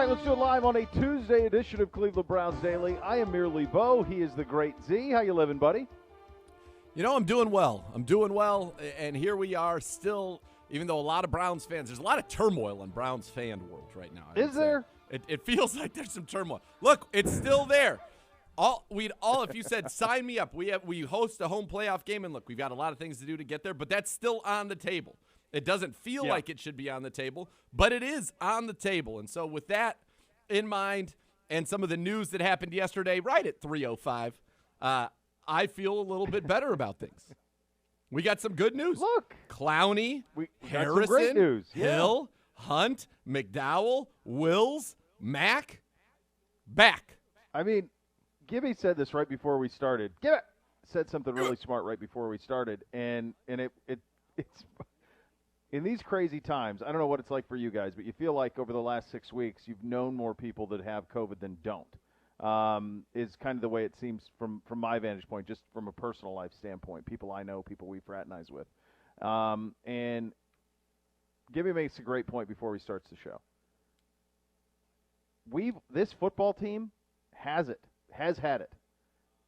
right, let's do it live on a Tuesday edition of Cleveland Browns Daily. I am merely Beau. He is the great Z. How you living, buddy? You know, I'm doing well. And here we are still, even though a lot of Browns fans, there's a lot of turmoil in Browns fan world right now. Is there? It feels like there's some turmoil. Look, it's still there. If you said sign me up, we host a home playoff game, and look, we've got a lot of things to do to get there, but that's still on the table. It doesn't feel like it should be on the table, but it is on the table. And so with that in mind and some of the news that happened yesterday right at 3:05, I feel a little bit better about things. We got some good news. Look. Clowney, We Harrison, got some great news. Hill, Hunt, McDowell, Wills, Mack, back. I mean, Gibby said this right before we started. Gibby said something really smart right before we started, and it's in these crazy times, I don't know what it's like for you guys, but you feel like over the last 6 weeks you've known more people that have COVID than don't. Is kind of the way it seems from my vantage point, just from a personal life standpoint. People I know, people we fraternize with. And Gibby makes a great point before he starts the show. This football team has had it.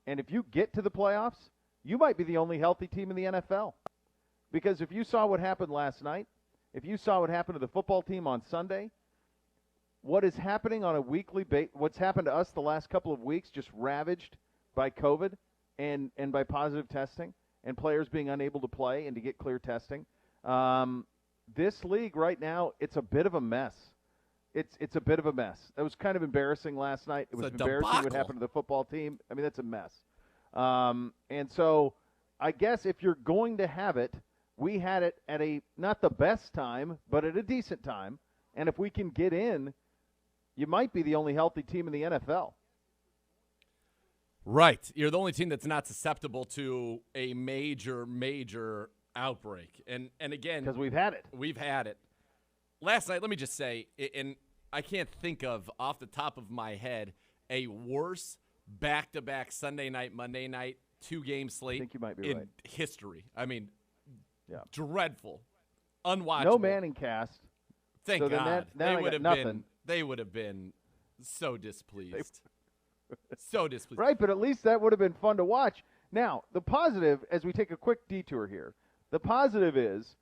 And if you get to the playoffs, you might be the only healthy team in the NFL. Because if you saw what happened last night, if you saw what happened to the football team on Sunday, what is happening on a weekly basis, what's happened to us the last couple of weeks, just ravaged by COVID and by positive testing and players being unable to play and to get clear testing. This league right now, it's a bit of a mess. It's a bit of a mess. It was kind of embarrassing last night. It was embarrassing what happened to the football team. I mean, that's a mess. And so I guess if you're going to have it, we had it at not the best time, but at a decent time. And if we can get in, you might be the only healthy team in the NFL. Right. You're the only team that's not susceptible to a major outbreak. And again, because we've had it. We've had it. Last night, let me just say, and I can't think of off the top of my head a worse back-to-back Sunday night, Monday night, 2-game slate I think you might be in right. history. I mean, yeah. Dreadful. Unwatchable. No Manning cast. Thank so God. Nothing. They would have been so displeased. So displeased. Right, but at least that would have been fun to watch. Now, the positive, as we take a quick detour here, the positive is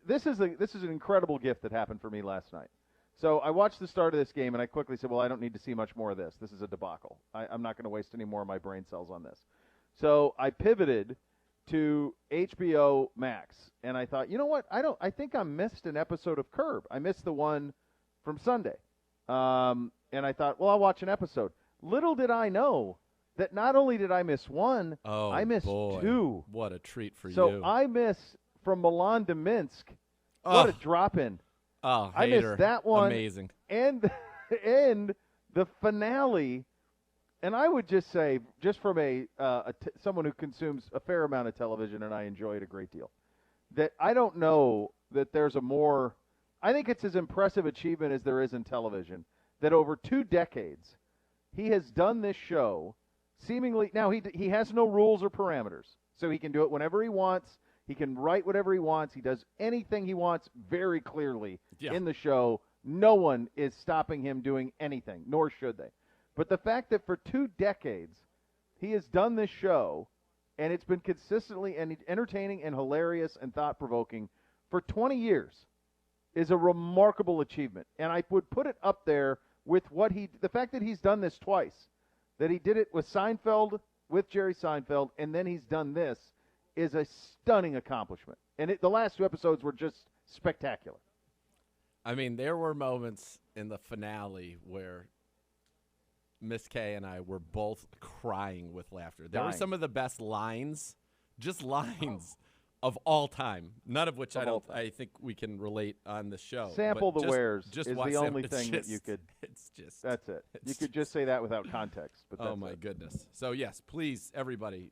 this is an incredible gift that happened for me last night. So I watched the start of this game, and I quickly said, well, I don't need to see much more of this. This is a debacle. I'm not going to waste any more of my brain cells on this. So I pivoted to HBO Max, and I thought, you know what? I think I missed an episode of Curb. I missed the one from Sunday. And I thought, well, I'll watch an episode. Little did I know that not only did I miss one, I missed two. What a treat for you. So I miss From Milan to Minsk. What a drop-in. Oh, I missed that one. Amazing. And the finale. And I would just say, just from someone who consumes a fair amount of television, and I enjoy it a great deal, that I don't know that there's I think it's as impressive achievement as there is in television, that over 2 decades, he has done this show seemingly, now he has no rules or parameters, so he can do it whenever he wants, he can write whatever he wants, he does anything he wants very clearly in the show. No one is stopping him doing anything, nor should they. But the fact that for 2 decades he has done this show, and it's been consistently entertaining and hilarious and thought-provoking for 20 years, is a remarkable achievement. And I would put it up there with the fact that he's done this twice, that he did it with Seinfeld, with Jerry Seinfeld, and then he's done this, is a stunning accomplishment. And the last 2 episodes were just spectacular. I mean, there were moments in the finale where Miss K and I were both crying with laughter. There were some of the best lines, just lines of all time. None of which I think we can relate on the show. Sample the Wares is the only thing that you could. It's just. That's it. You could just say that without context. But oh my goodness. So yes, please, everybody.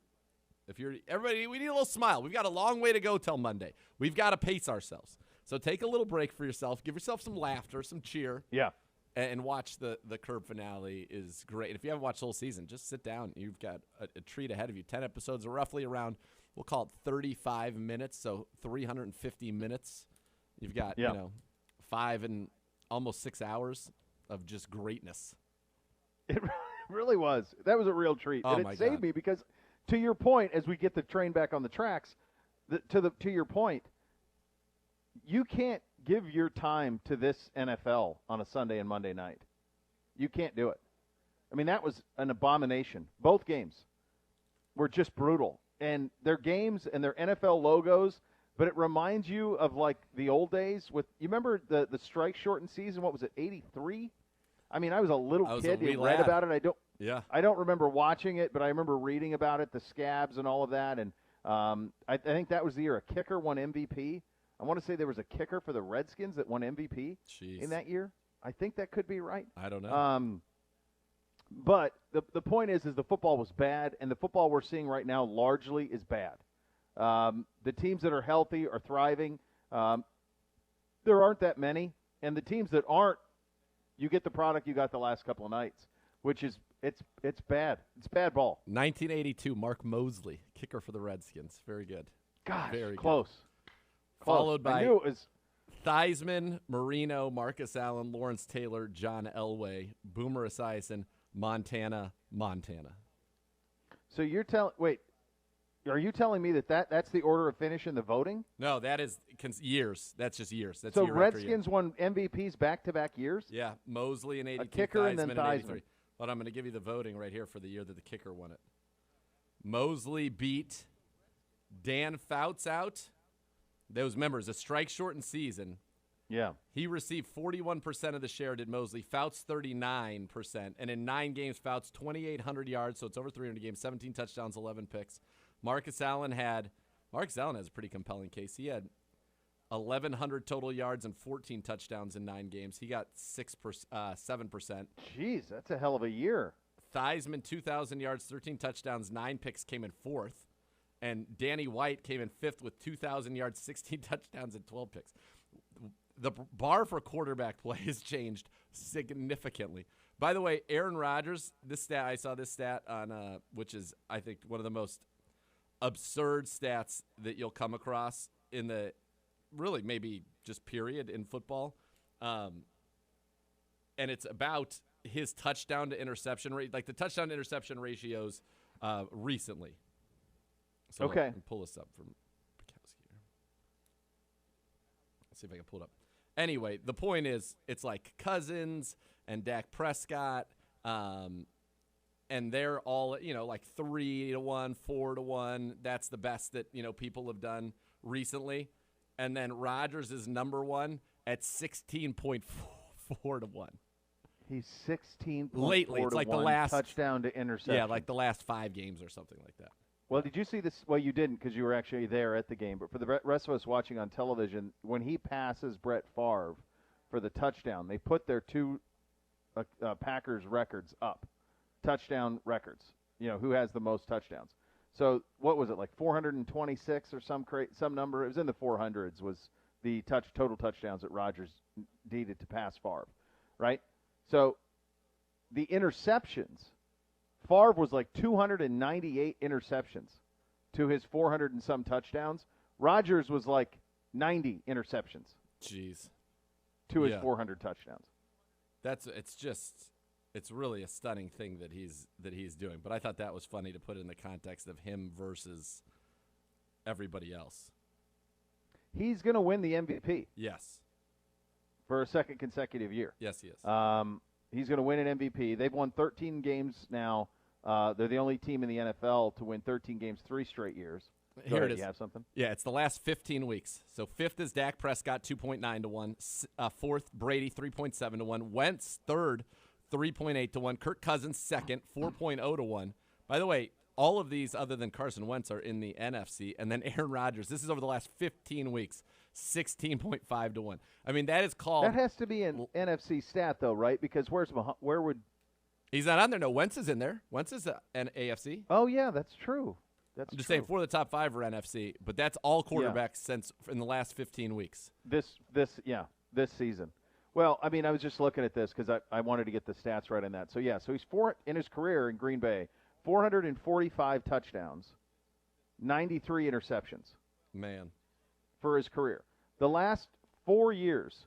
We need a little smile. We've got a long way to go till Monday. We've got to pace ourselves. So take a little break for yourself. Give yourself some laughter, some cheer. Yeah. And watch the Curb finale is great. And if you haven't watched the whole season, just sit down. You've got a treat ahead of you. 10 episodes are roughly around, we'll call it 35 minutes, so 350 minutes. You've got, 5 and almost 6 hours of just greatness. It really was. That was a real treat. Oh, and my it saved God. me because, to your point, as we get the train back on the tracks, to your point, you can't give your time to this NFL on a Sunday and Monday night. You can't do it. I mean, that was an abomination. Both games were just brutal. And their games and their NFL logos, but it reminds you of, like, the old days with – you remember the strike-shortened season? What was it, 83? I mean, I was a little kid. wee You read lad. about it. I don't remember watching it, but I remember reading about it, the scabs and all of that. And I think that was the year a kicker won MVP. I want to say there was a kicker for the Redskins that won MVP in that year. I think that could be right. I don't know. But the point is the football was bad, and the football we're seeing right now largely is bad. The teams that are healthy are thriving. There aren't that many, and the teams that aren't, you get the product you got the last couple of nights, which is it's bad. It's bad ball. 1982, Mark Mosley, kicker for the Redskins. Very good. Gosh, very close. Good. Followed by I knew it was Theismann, Marino, Marcus Allen, Lawrence Taylor, John Elway, Boomer Esiason, Montana. So you're are you telling me that's the order of finish in the voting? No, that is years. That's just years. That's so year Redskins after year. won MVPs back-to-back years? Yeah, Mosley in 82, a kicker Theismann and then in Theismann. 83. But I'm going to give you the voting right here for the year that the kicker won it. Mosley beat Dan Fouts out. Those members, a strike-shortened season. Yeah. He received 41% of the share, did Mosley. Fouts 39%. And in 9 games, Fouts 2,800 yards, so it's over 300 games, 17 touchdowns, 11 picks. Marcus Allen has a pretty compelling case. He had 1,100 total yards and 14 touchdowns in 9 games. He got 7%. Jeez, that's a hell of a year. Theismann, 2,000 yards, 13 touchdowns, 9 picks, came in 4th. And Danny White came in 5th with 2,000 yards, 16 touchdowns, and 12 picks. The bar for quarterback play has changed significantly. By the way, Aaron Rodgers, I saw this stat on, which is, I think, one of the most absurd stats that you'll come across in the, really maybe just period in football. And it's about his touchdown to interception rate, like the touchdown to interception ratios recently. So okay. Let me pull this up from Bukowski here. Let's see if I can pull it up. Anyway, the point is, it's like Cousins and Dak Prescott, and they're all, like 3-1, 4-1. That's the best that, people have done recently. And then Rodgers is number 1 at 16.4 to 1. He's 16.4 lately. It's like the last touchdown to interception. Yeah, like the last 5 games or something like that. Well, did you see this? Well, you didn't because you were actually there at the game. But for the rest of us watching on television, when he passes Brett Favre for the touchdown, they put their 2 Packers records up, touchdown records. Who has the most touchdowns. So what was it, like 426 or some number? It was in the 400s was the total touchdowns that Rodgers needed to pass Favre, right? So the interceptions, Favre was like 298 interceptions to his 400 and some touchdowns. Rodgers was like 90 interceptions. Jeez. To his 400 touchdowns. It's really a stunning thing that he's doing. But I thought that was funny to put in the context of him versus everybody else. He's going to win the MVP. Yes. For a second consecutive year. Yes, he is. He's going to win an MVP. They've won 13 games now. They're the only team in the NFL to win 13 games 3 straight years. Here it is. You have something? Yeah, it's the last 15 weeks. So 5th is Dak Prescott, 2.9 to 1. 4th, Brady, 3.7 to 1. Wentz, 3rd, 3.8 to 1. Kirk Cousins, 2nd, 4.0 to 1. By the way, all of these other than Carson Wentz are in the NFC. And then Aaron Rodgers, this is over the last 15 weeks, 16.5 to 1. I mean, that is called. That has to be an NFC stat, though, right? Because where would. He's not on there. No, Wentz is in there. Wentz is an AFC. Oh, yeah, that's true. I'm just saying 4 of the top 5 are NFC, but that's all quarterbacks since in the last 15 weeks. This season. Well, I mean, I was just looking at this because I wanted to get the stats right on that. So, so he's in his career in Green Bay, 445 touchdowns, 93 interceptions. Man. For his career. The last 4 years,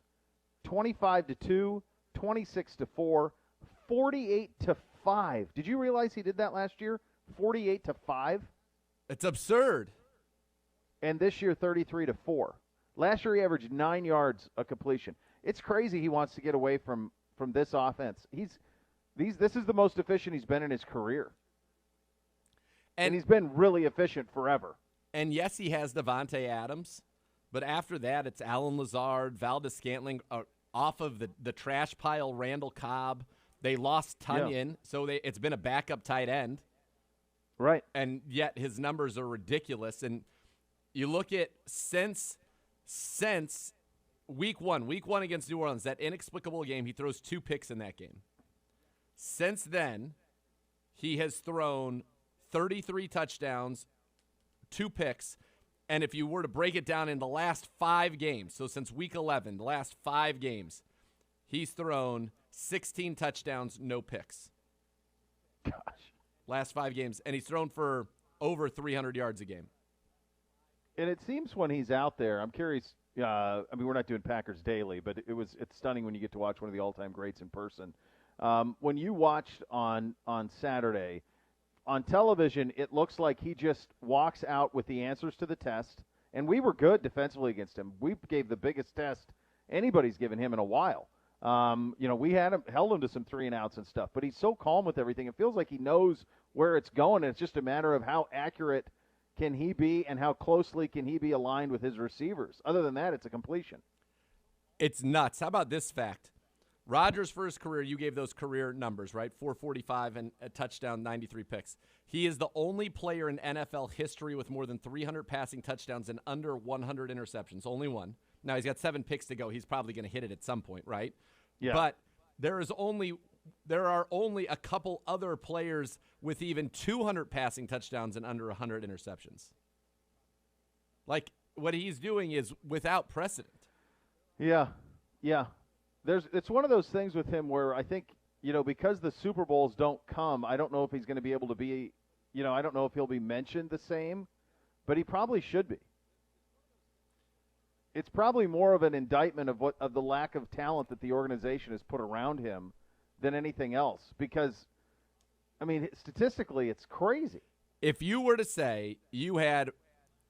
25-2, 26-4, 48-5. Did you realize he did that last year? 48-5. It's absurd. And this year, 33-4. Last year, he averaged 9 yards a completion. It's crazy he wants to get away from this offense. This is the most efficient he's been in his career. And he's been really efficient forever. And yes, he has Devontae Adams, but after that, it's Alan Lazard, Valdez-Scantling, off of the trash pile, Randall Cobb. They lost Tunyon, so it's been a backup tight end. Right. And yet his numbers are ridiculous. And you look at since week one against New Orleans, that inexplicable game, he throws 2 picks in that game. Since then, he has thrown 33 touchdowns, 2 picks, and if you were to break it down in the last 5 games, so since week 11, the last 5 games, he's thrown 16 touchdowns, no picks. Gosh. Last 5 games, and he's thrown for over 300 yards a game. And it seems when he's out there, I'm curious, I mean, we're not doing Packers daily, but it's stunning when you get to watch one of the all-time greats in person. When you watched on Saturday, on television, it looks like he just walks out with the answers to the test, and we were good defensively against him. We gave the biggest test anybody's given him in a while. We held him to some 3-and-outs and stuff, but he's so calm with everything. It feels like he knows where it's going, and it's just a matter of how accurate can he be and how closely can he be aligned with his receivers. Other than that, it's a completion. It's nuts. How about this fact? Rodgers, for his career, you gave those career numbers, right? 445 and a touchdown, 93 picks. He is the only player in NFL history with more than 300 passing touchdowns and under 100 interceptions. Only one. Now, he's got 7 picks to go. He's probably going to hit it at some point, right? Yeah. But there are only a couple other players with even 200 passing touchdowns and under 100 interceptions. Like, what he's doing is without precedent. Yeah. It's one of those things with him where I think, because the Super Bowls don't come, I don't know if he's going to be able to be, I don't know if he'll be mentioned the same, but he probably should be. It's probably more of an indictment of the lack of talent that the organization has put around him than anything else. Because, I mean, statistically, it's crazy. If you were to say you had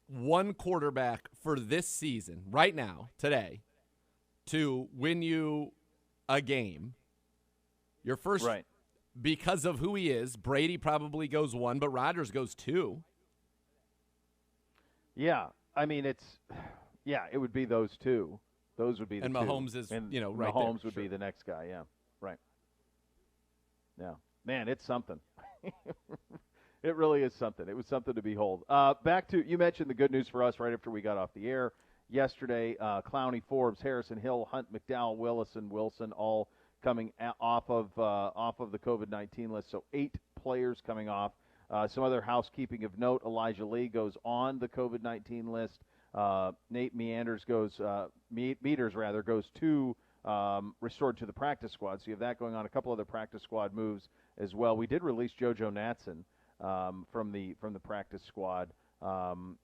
one quarterback for this season, right now, today, to win you a game, your first, right, because of who he is, Brady probably goes 1, but Rodgers goes 2. Yeah, I mean, it would be those 2. Those would be the 2. And Mahomes is, right Mahomes there. would be the next guy, yeah, right. Yeah, man, it's something. It really is something. It was something to behold. Back to, you mentioned the good news for us right after we got off the air. Yesterday, Clowney, Forbes, Harrison, Hill, Hunt, McDowell, Willis, and Wilson all coming off of the COVID-19 list. So 8 players coming off. Some other housekeeping of note: Elijah Lee goes on the COVID-19 list. Nate Meters goes to restored to the practice squad. So you have that going on. A couple other practice squad moves as well. We did release JoJo Natson from the practice squad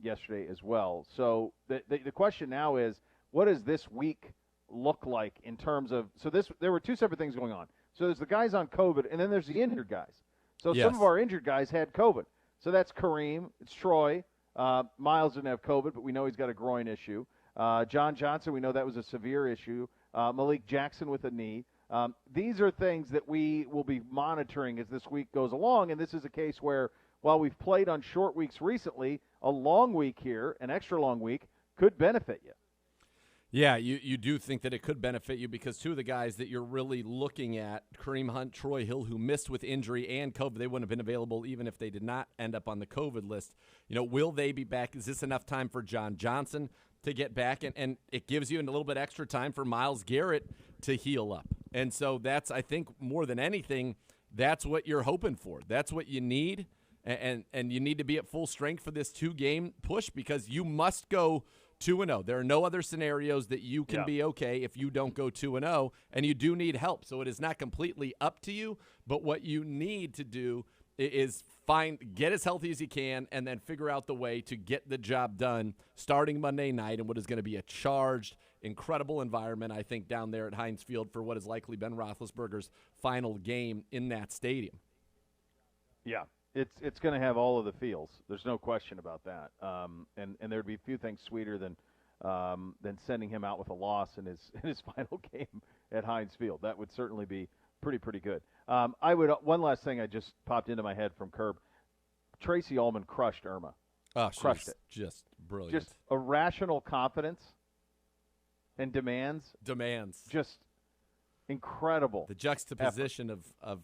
yesterday as well. So the question now is, what does this week look like in terms of – there were 2 separate things going on. So there's the guys on COVID, and then there's the injured guys. So Yes. Some of our injured guys had COVID. So that's Kareem, it's Troy. Miles didn't have COVID, but we know he's got a groin issue. John Johnson, we know that was a severe issue. Malik Jackson with a knee. These are things that we will be monitoring as this week goes along, and this is a case where, while we've played on short weeks recently, a long week here, an extra long week, could benefit you. Yeah, you do think that it could benefit you because 2 of the guys that you're really looking at, Kareem Hunt, Troy Hill, who missed with injury and COVID, they wouldn't have been available even if they did not end up on the COVID list. Will they be back? Is this enough time for John Johnson to get back? And it gives you a little bit extra time for Myles Garrett to heal up. And so that's, I think, more than anything, that's what you're hoping for. That's what you need. And you need to be at full strength for this 2-game push because you must go 2-0. There are no other scenarios that you can be okay if you don't go 2-0, and you do need help. So it is not completely up to you, but what you need to do is get as healthy as you can and then figure out the way to get the job done starting Monday night in what is going to be a charged incredible environment, I think, down there at Heinz Field for what has likely been Roethlisberger's final game in that stadium. Yeah, it's going to have all of the feels. There's no question about that. And there'd be few things sweeter than sending him out with a loss in his final game at Heinz Field. That would certainly be pretty good. One last thing I just popped into my head from Curb. Tracy Ullman crushed Irma. Oh, crushed it. Just brilliant. Just irrational confidence and demands. Just incredible. The juxtaposition of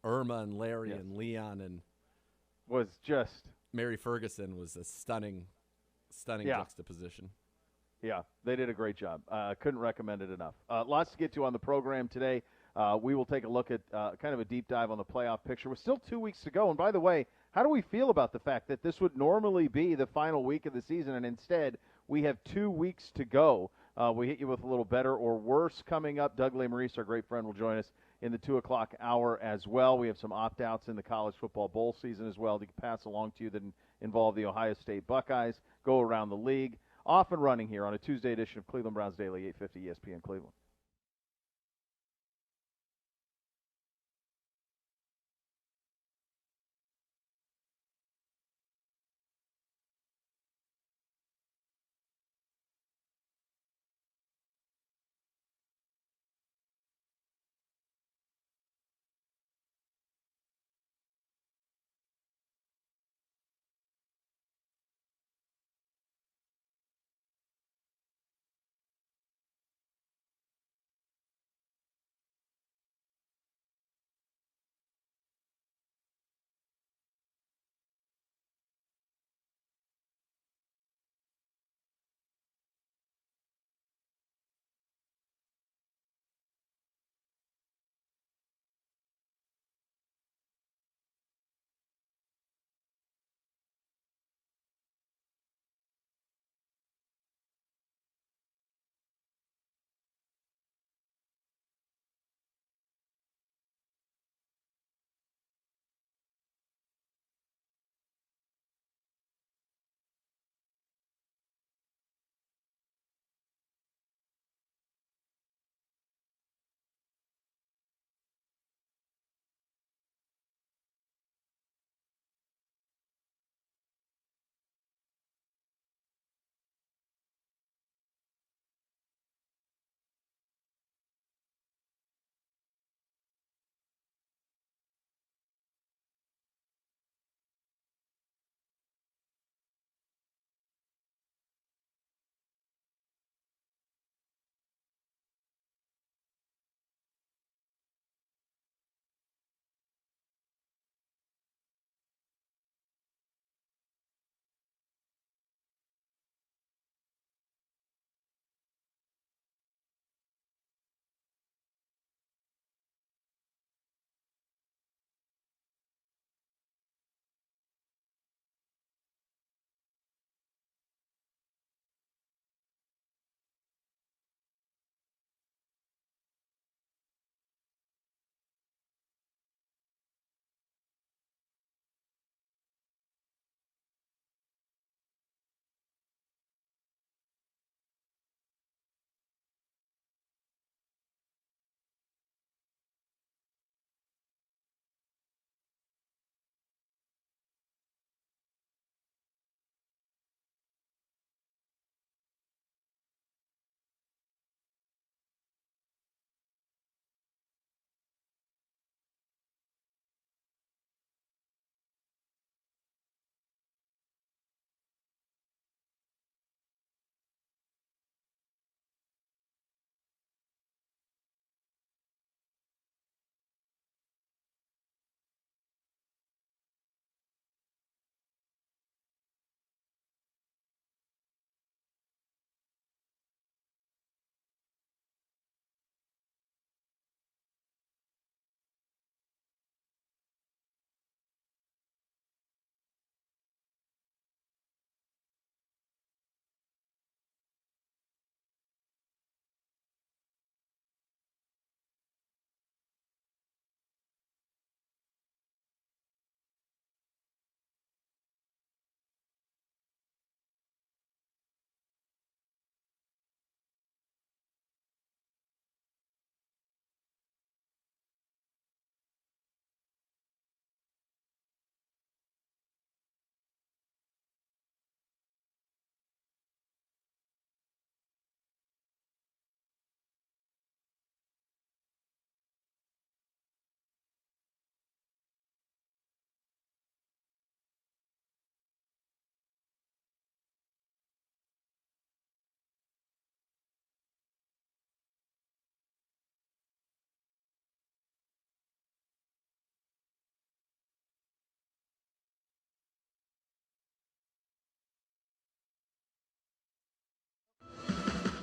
Irma and Larry and Leon and was just Mary Ferguson was a stunning juxtaposition. Yeah, they did a great job. Couldn't recommend it enough. Lots to get to on the program today. We will take a look at kind of a deep dive on the playoff picture. We're still 2 weeks to go. And by the way, how do we feel about the fact that this would normally be the final week of the season, and instead we have 2 weeks to go? We hit you with a little better or worse coming up. Doug Lesmerises, our great friend, will join us in the 2 o'clock hour as well. We have some opt-outs in the college football bowl season as well to pass along to you that involve the Ohio State Buckeyes, go around the league. Off and running here on a Tuesday edition of Cleveland Browns Daily, 850 ESPN Cleveland.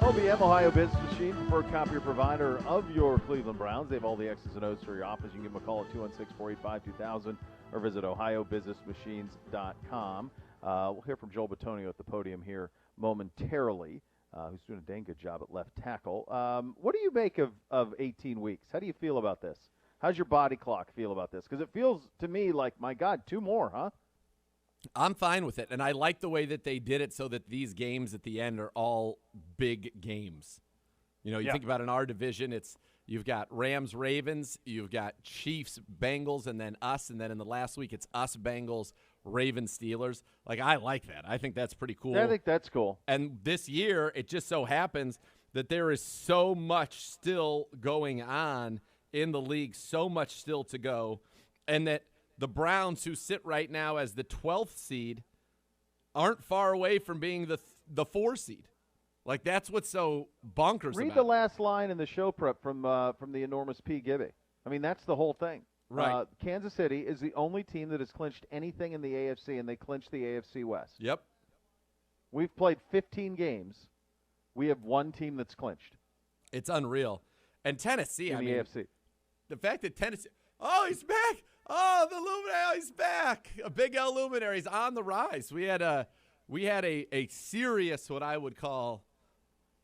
LBM, Ohio Business Machine, preferred copier provider of your Cleveland Browns. They have all the X's and O's for your office. You can give them a call at 216-485-2000 or visit ohiobusinessmachines.com. We'll hear from Joel Bitonio at the podium here momentarily, who's doing a dang good job at left tackle. What do you make of 18 weeks? How do you feel about this? How's your body clock feel about this? Because it feels to me like, my God, 2 more, huh? I'm fine with it, and I like the way that they did it so that these games at the end are all big games. You know, you think about in our division, you've got Rams, Ravens, you've got Chiefs, Bengals, and then us, and then in the last week it's us, Bengals, Ravens, Steelers. Like, I like that. I think that's pretty cool. Yeah, I think that's cool. And this year, it just so happens that there is so much still going on in the league, so much still to go, and that the Browns, who sit right now as the 12th seed, aren't far away from being the 4 seed. Like, that's what's so bonkers Read about the it. last line in the show prep from the enormous P. Gibby. I mean, that's the whole thing. Right. Kansas City is the only team that has clinched anything in the AFC, and they clinched the AFC West. Yep. We've played 15 games. We have one team that's clinched. It's unreal. And Tennessee, in the AFC. The fact that Tennessee, oh, he's back. Oh, the Luminary, he's back. A Big L Luminary's on the rise. We had a serious, what I would call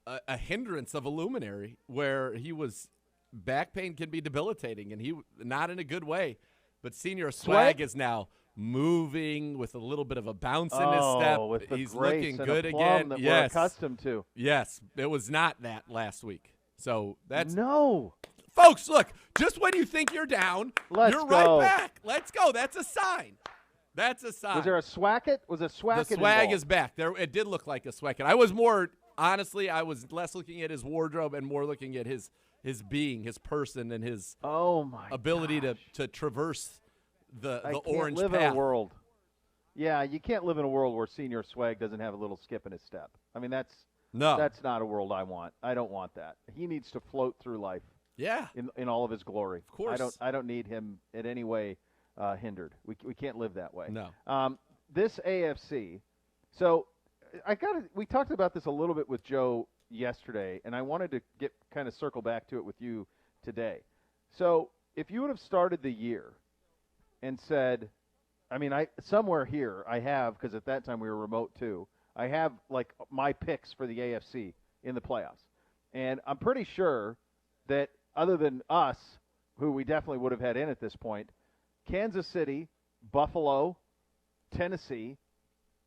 a hindrance of a Luminary, where he was, back pain can be debilitating, and he not in a good way. But Senior Swag is now moving with a little bit of a bounce in his step. With the He's grace looking and good aplomb again. that Yes. we're accustomed to. Yes, it was not that last week. So that's no. Folks, look, just when you think you're down, you're go. right back. Let's go. That's a sign. That's a sign. Was there a swacket? Was a swacket The swag involved? is back. It did look like a swacket. I was more, honestly, I was less looking at his wardrobe and more looking at his being, his person, and his ability to traverse the orange live path. in a world. Yeah, you can't live in a world where Senior Swag doesn't have a little skip in his step. I mean, that's not a world I want. I don't want that. He needs to float through life. Yeah. In all of his glory. Of course. I don't need him in any way hindered. We can't live that way. No. This AFC. So we talked about this a little bit with Joe yesterday, and I wanted to kind of circle back to it with you today. So if you would have started the year and said, I mean, somewhere here I have, because at that time we were remote too, I have like my picks for the AFC in the playoffs. And I'm pretty sure that other than us, who we definitely would have had in at this point, Kansas City, Buffalo, Tennessee,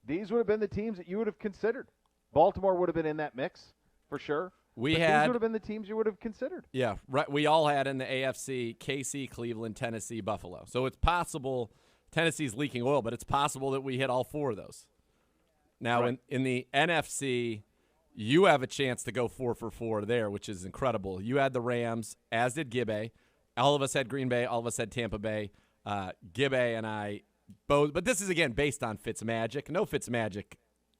these would have been the teams that you would have considered. Baltimore would have been in that mix for sure. These would have been the teams you would have considered. Yeah, right. We all had in the AFC KC, Cleveland, Tennessee, Buffalo. So it's possible Tennessee's leaking oil, but it's possible that we hit all 4 of those. Now, in the NFC, you have a chance to go 4 for 4 there, which is incredible. You had the Rams, as did Gibbe. All of us had Green Bay. All of us had Tampa Bay. Gibbe and I both. But this is, again, based on Fitzmagic. No Fitzmagic.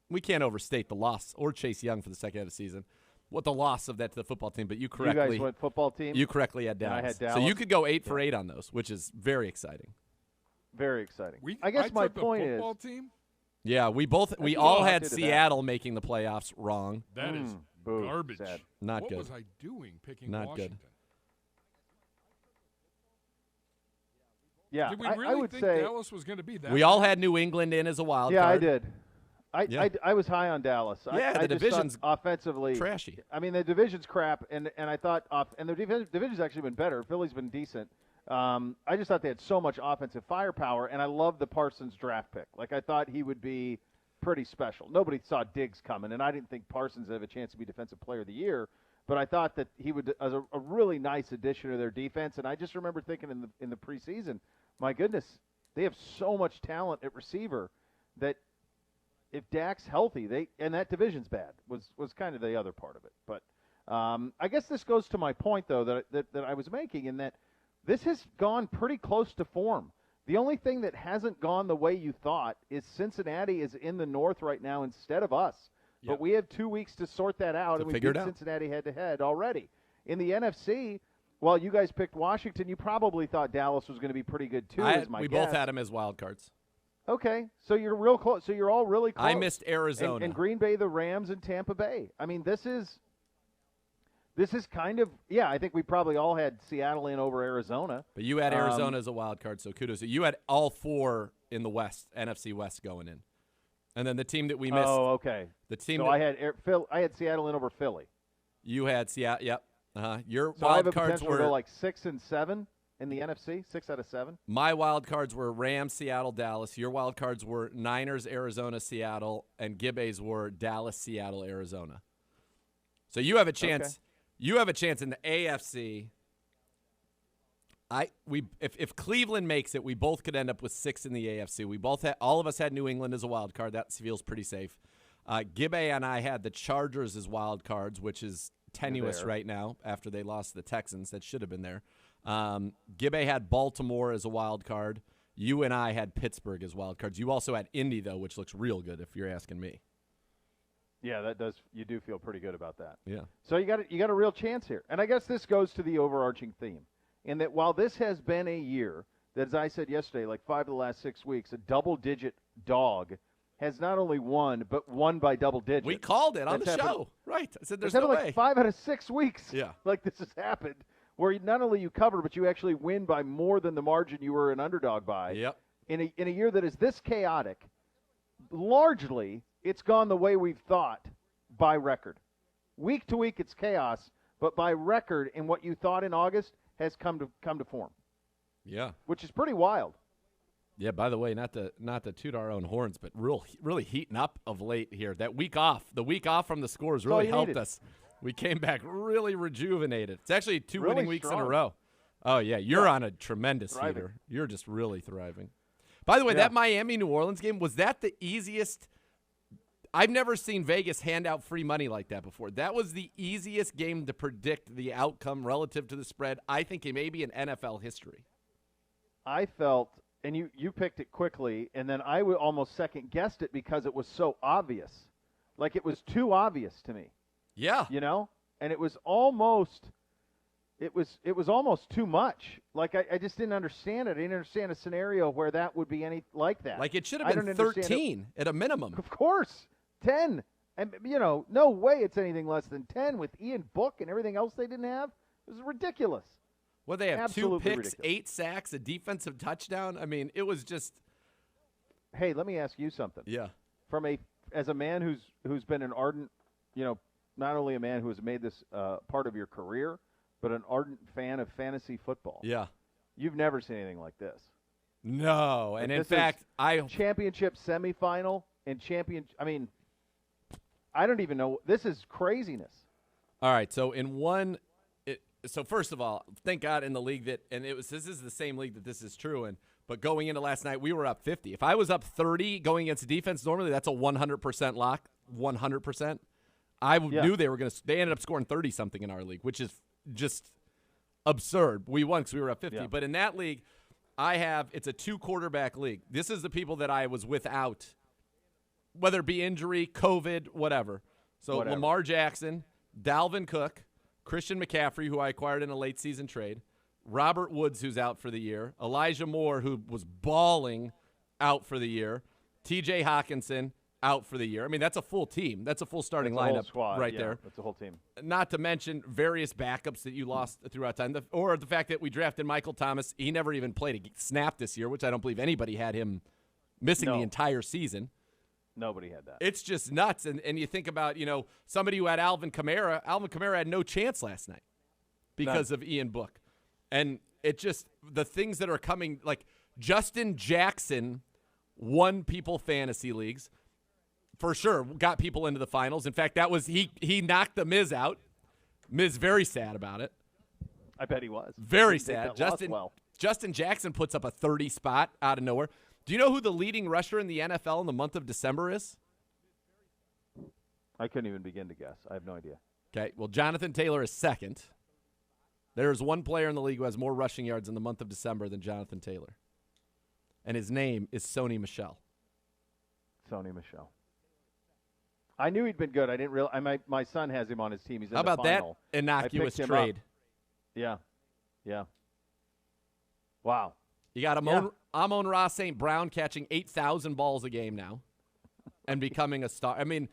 We can't overstate the loss, or Chase Young for the second half of the season, what the loss of that to the football team. But you correctly. You guys went football team? You correctly had Dallas. And I had Dallas. So you could go 8 for 8 on those, which is very exciting. Very exciting. I guess my point is. Football team? Yeah, we all had Seattle making the playoffs wrong. That is garbage. Sad. Not what good. Was I doing picking Not Washington? good. Yeah, Did we really I would think say Dallas was going to be that? We all had New England in as a wild yeah, card. I did. I was high on Dallas. Yeah, I the just thought division's offensively trashy. I mean, the division's crap, and I thought and the division's actually been better. Philly's been decent. I just thought they had so much offensive firepower, and I love the Parsons draft pick. Like, I thought he would be pretty special. Nobody saw Diggs coming, and I didn't think Parsons would have a chance to be Defensive Player of the Year, but I thought that he would as a really nice addition to their defense. And I just remember thinking in the preseason, my goodness, they have so much talent at receiver that if Dak's healthy, and that division's bad was kind of the other part of it. But I guess this goes to my point, though, that I was making, in that this has gone pretty close to form. The only thing that hasn't gone the way you thought is Cincinnati is in the North right now instead of us. Yep. But we have 2 weeks to sort that out, and we beat Cincinnati head-to-head already. In the NFC, while you guys picked Washington, you probably thought Dallas was going to be pretty good too, we both had them as wild cards. Okay, so you're real close. So you're all really close. I missed Arizona. And Green Bay, the Rams, and Tampa Bay. I mean, this is This is kind of, I think we probably all had Seattle in over Arizona. But you had Arizona as a wild card, so kudos. You had all 4 in the West, NFC West going in. And then the team that we missed. Oh, okay. The team so I had Seattle in over Philly. You had Seattle, yep. Your so I have wild a cards potential were to go like 6 and 7 in the NFC, 6 out of 7. My wild cards were Rams, Seattle, Dallas. Your wild cards were Niners, Arizona, Seattle, and Gibbe's were Dallas, Seattle, Arizona. So you have a chance. Okay. You have a chance in the AFC. If Cleveland makes it, we both could end up with 6 in the AFC. We both all of us had New England as a wild card. That feels pretty safe. Gibbe and I had the Chargers as wild cards, which is tenuous right now after they lost to the Texans. That should have been there. Gibbe had Baltimore as a wild card. You and I had Pittsburgh as wild cards. You also had Indy, though, which looks real good if you're asking me. Yeah, that does. You do feel pretty good about that. Yeah. So you got a real chance here. And I guess this goes to the overarching theme, in that while this has been a year that, as I said yesterday, like 5 of the last 6 weeks, a double-digit dog has not only won, but won by double digits. We called it on the happened, show. Right. I said there's no no like way. 5 out of 6 weeks. Yeah. Like this has happened, where not only you cover, but you actually win by more than the margin you were an underdog by. Yep. In a year that is this chaotic, largely it's gone the way we've thought by record. Week to week it's chaos, but by record in what you thought in August has come to form. Yeah. Which is pretty wild. Yeah, by the way, not to toot our own horns, but really heating up of late here. That week off, the week off from the scores really helped us. We came back really rejuvenated. It's actually 2 really winning weeks strong. in a row. Oh, yeah, you're on a tremendous Thriving. heater. You're just really thriving. By the way, that Miami-New Orleans game, was that the easiest? I've never seen Vegas hand out free money like that before. That was the easiest game to predict the outcome relative to the spread, I think, in maybe in NFL history. I felt, and you picked it quickly, and then I almost second-guessed it because it was so obvious. Like it was too obvious to me. Yeah. You know? And it was almost almost too much. Like I just didn't understand it. I didn't understand a scenario where that would be any like that. Like it should have been 13 at a minimum. Of course. 10. And, no way it's anything less than 10 with Ian Book and everything else they didn't have. It was ridiculous. Well, they have Absolutely 2 picks, ridiculous. 8 sacks, a defensive touchdown. I mean, it was just. Hey, let me ask you something. Yeah. As a man who's been an ardent, not only a man who has made this part of your career, but an ardent fan of fantasy football. Yeah. You've never seen anything like this. No, and in fact, championship semifinal and I don't even know. This is craziness. All right, so so first of all, thank God in the league this is the same league that this is true in, but going into last night, we were up 50. If I was up 30 going against the defense, normally that's a 100% lock, 100%. I knew they ended up scoring 30-something in our league, which is just absurd. We won because we were up 50. Yeah. But in that league, it's a 2-quarterback league. This is the people that I was without, whether it be injury, COVID, whatever. So Lamar Jackson, Dalvin Cook, Christian McCaffrey, who I acquired in a late season trade, Robert Woods, who's out for the year, Elijah Moore, who was balling, out for the year, TJ Hawkinson, out for the year. I mean, that's a full team. That's a full starting lineup whole squad, right there. That's a whole team. Not to mention various backups that you lost throughout time, or the fact that we drafted Michael Thomas. He never even played a snap this year, which I don't believe anybody had him missing the entire season. Nobody had that. It's just nuts. And you think about, somebody who had Alvin Kamara. Alvin Kamara had no chance last night because of Ian Book. And it just, the things that are coming, like Justin Jackson won people fantasy leagues. For sure, got people into the finals. In fact, that was he knocked the Miz out. Miz very sad about it. I bet he was. Very sad. Justin Jackson puts up a 30 spot out of nowhere. Do you know who the leading rusher in the NFL in the month of December is? I couldn't even begin to guess. I have no idea. Okay, well, Jonathan Taylor is second. There's one player in the league who has more rushing yards in the month of December than Jonathan Taylor. And his name is Sony Michel. Sony Michel. I knew he'd been good. I didn't realize. My son has him on his team. He's in How the about final. that innocuous trade? Yeah. Wow. You got Amon-Ra St. Brown catching 8,000 balls a game now and becoming a star. I mean,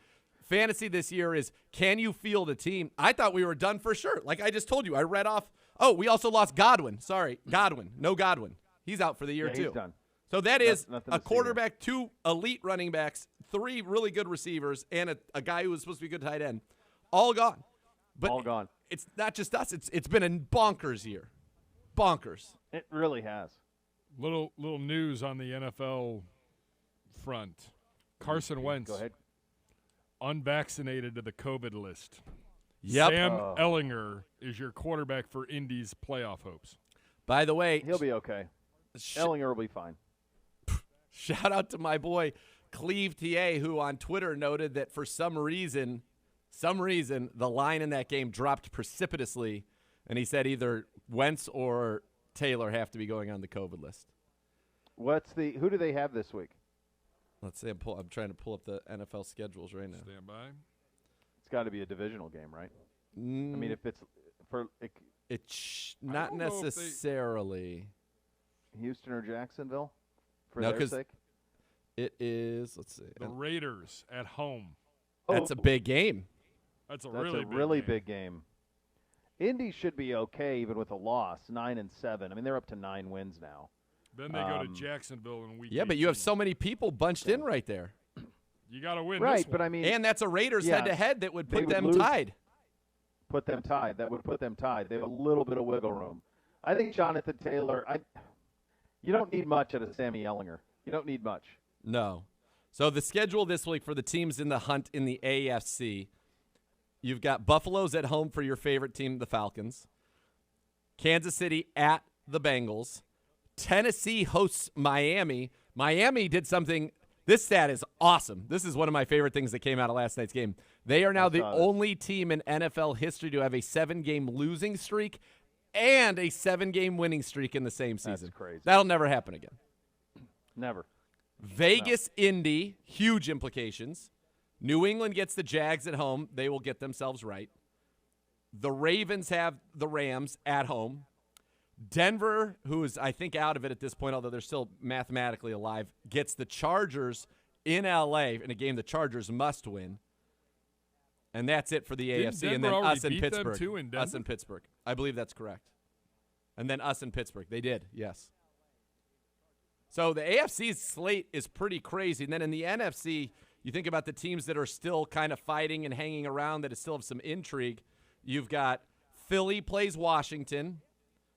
fantasy this year is, can you field a team? I thought we were done for sure. Like I just told you, I read off. Oh, we also lost Godwin. Sorry, Godwin. No Godwin. He's out for the year too. He's done. So that is Nothing a to see there. quarterback, 2 elite running backs, 3 really good receivers, and a guy who was supposed to be a good tight end. All gone. But All gone. It's not just us. It's been a bonkers year. Bonkers. It really has. Little news on the NFL front. Carson Wentz, Go ahead. unvaccinated to the COVID list. Yep. Sam Ellinger is your quarterback for Indy's playoff hopes. By the way, He'll be okay. Ellinger will be fine. shout out to my boy Cleve TA, who on Twitter noted that for some reason, the line in that game dropped precipitously, and he said either Wentz or Taylor have to be going on the COVID list. Who do they have this week? Let's see. I'm trying to pull up the NFL schedules right now. Stand by. It's got to be a divisional game, right? I Mm, mean, if it's for it's I not don't know if they- necessarily. Houston or Jacksonville, for No, their 'cause sake. It is. Let's see. The Raiders at home. That's a big game. That's a That's really a big really game. big game. Indy should be okay even with a loss, 9-7. I mean, they're up to 9 wins now. Then they go to Jacksonville in week Yeah, but you have 18. so many people bunched in right there, You got to win Right, this but one. I mean, and that's a Raiders Yeah, head-to-head that would they put would them lose. tied. put them tied. That would put them tied. They have a little bit of wiggle room. I think Jonathan Taylor. You don't need much out of Sammy Ellinger. You don't need much. No. So the schedule this week for the teams in the hunt in the AFC, you've got Buffalo's at home for your favorite team, the Falcons. Kansas City at the Bengals. Tennessee hosts Miami. Miami did something. This stat is awesome. This is one of my favorite things that came out of last night's game. They are now the saw this. only team in NFL history to have a 7-game losing streak and a 7-game winning streak in the same season. crazy. That'll never happen again. Never. Vegas, Indy, huge implications. New England gets the Jags at home. They will get themselves right. The Ravens have the Rams at home. Denver, who is, I think, out of it at this point, although they're still mathematically alive, gets the Chargers in L.A. in a game the Chargers must win. And that's it for the Didn't AFC. And Denver then already us in beat them, Pittsburgh. too, in Us Denver? in Pittsburgh. I believe that's correct. And then us in Pittsburgh. They did, yes. So the AFC's slate is pretty crazy. And then in the NFC, you think about the teams that are still kind of fighting and hanging around that still have some intrigue. You've got Philly plays Washington.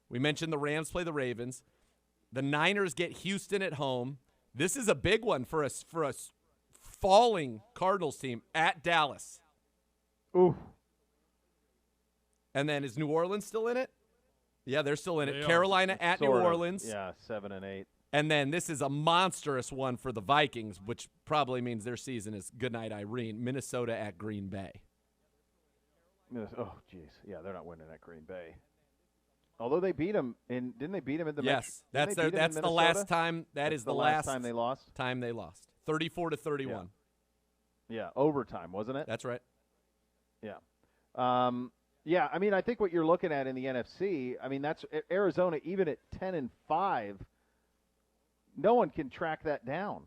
We mentioned the Rams play the Ravens. The Niners get Houston at home. This is a big one for a falling Cardinals team at Dallas. Ooh. And then is New Orleans still in it? Yeah, they're still in it. They are. Carolina at New Sort of. Orleans. Yeah, 7 and 8. And then this is a monstrous one for the Vikings, which probably means their season is goodnight, Irene. Minnesota at Green Bay. Oh, jeez. Yeah, they're not winning at Green Bay. Although they beat them didn't they beat them in the Yes, didn't that's they beat 'em in that's the Minnesota? last time. That's Is the last time they lost. 34-31. Yeah, overtime, wasn't it? That's right. Yeah. Yeah, I mean, I think what you're looking at in the NFC, I mean, that's Arizona, even at 10-5, no one can track that down.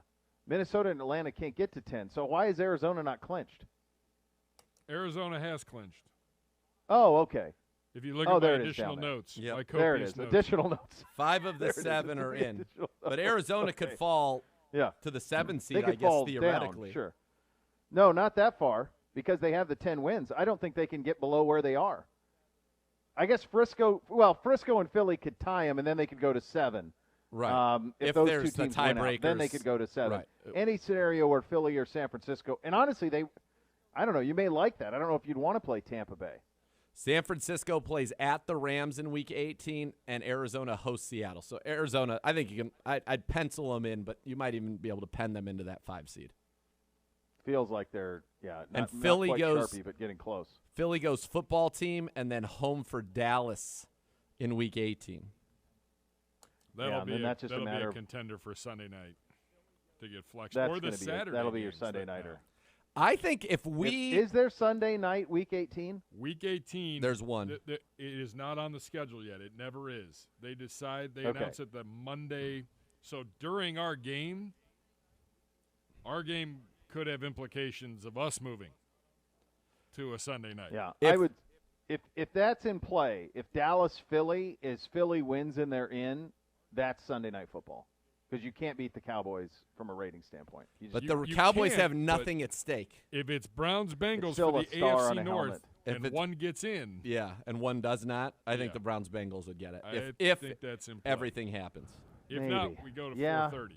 Minnesota and Atlanta can't get to 10. So why is Arizona not clinched? Arizona has clinched. Oh, okay. If you look Oh, at my there it is additional down there. notes, Yep. my There it copious is. notes. Additional notes. 5 of the There it is. 7 are in. Additional But notes. Arizona could Okay. fall Yeah. to the 7 seed, They I could guess, fall theoretically. down, sure. No, not that far, because they have the 10 wins. I don't think they can get below where they are. I guess Frisco and Philly could tie them, and then they could go to 7. Right. If If those there's two the teams win out, then they tiebreakers. could go to 7. Right. Any scenario where Philly or San Francisco, and honestly, I don't know, you may like that. I don't know if you'd want to play Tampa Bay. San Francisco plays at the Rams in Week 18, and Arizona hosts Seattle. So Arizona, I think you can. I'd pencil them in, but you might even be able to pen them into that 5 seed. Feels like they're not, And not Philly quite goes- Sharpie, but getting close. Philly goes football team, and then home for Dallas in Week 18. That'll and be then a, that's just a that'll be matter a of- contender for Sunday night to get flexed, That's or the gonna be Saturday. that'll be your games Sunday that nighter. matter. I think if we Is there Sunday night Week 18? Week 18. There's one. It is not on the schedule yet. It never is. They decide. They Okay. announce it the Monday. So during our game could have implications of us moving. to a Sunday night. Yeah, I would. If that's in play, if Philly wins and they're in, that's Sunday Night Football. Because you can't beat the Cowboys from a rating standpoint. But the Cowboys have nothing at stake. If it's Browns-Bengals still for a the star on AFC a North helmet. and one gets in. Yeah, and one does not, I think Yeah. the Browns-Bengals would get it. I think that's in play. Everything happens. If Maybe. not, we go to Yeah. 4:30.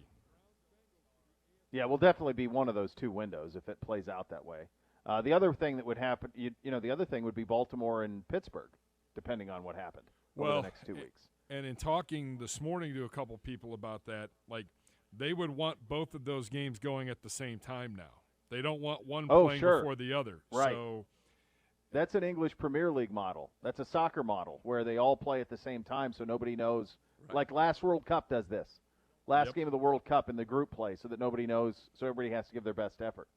Yeah, we'll definitely be one of those two windows if it plays out that way. The other thing that would happen, the other thing would be Baltimore and Pittsburgh, depending on what happened over the next 2 weeks. And in talking this morning to a couple people about that, like they would want both of those games going at the same time now. They don't want one playing before the other. Right. So that's an English Premier League model. That's a soccer model where they all play at the same time so nobody knows. Right. Like last World Cup does this. Last game of the World Cup in the group play so that nobody knows, so everybody has to give their best effort.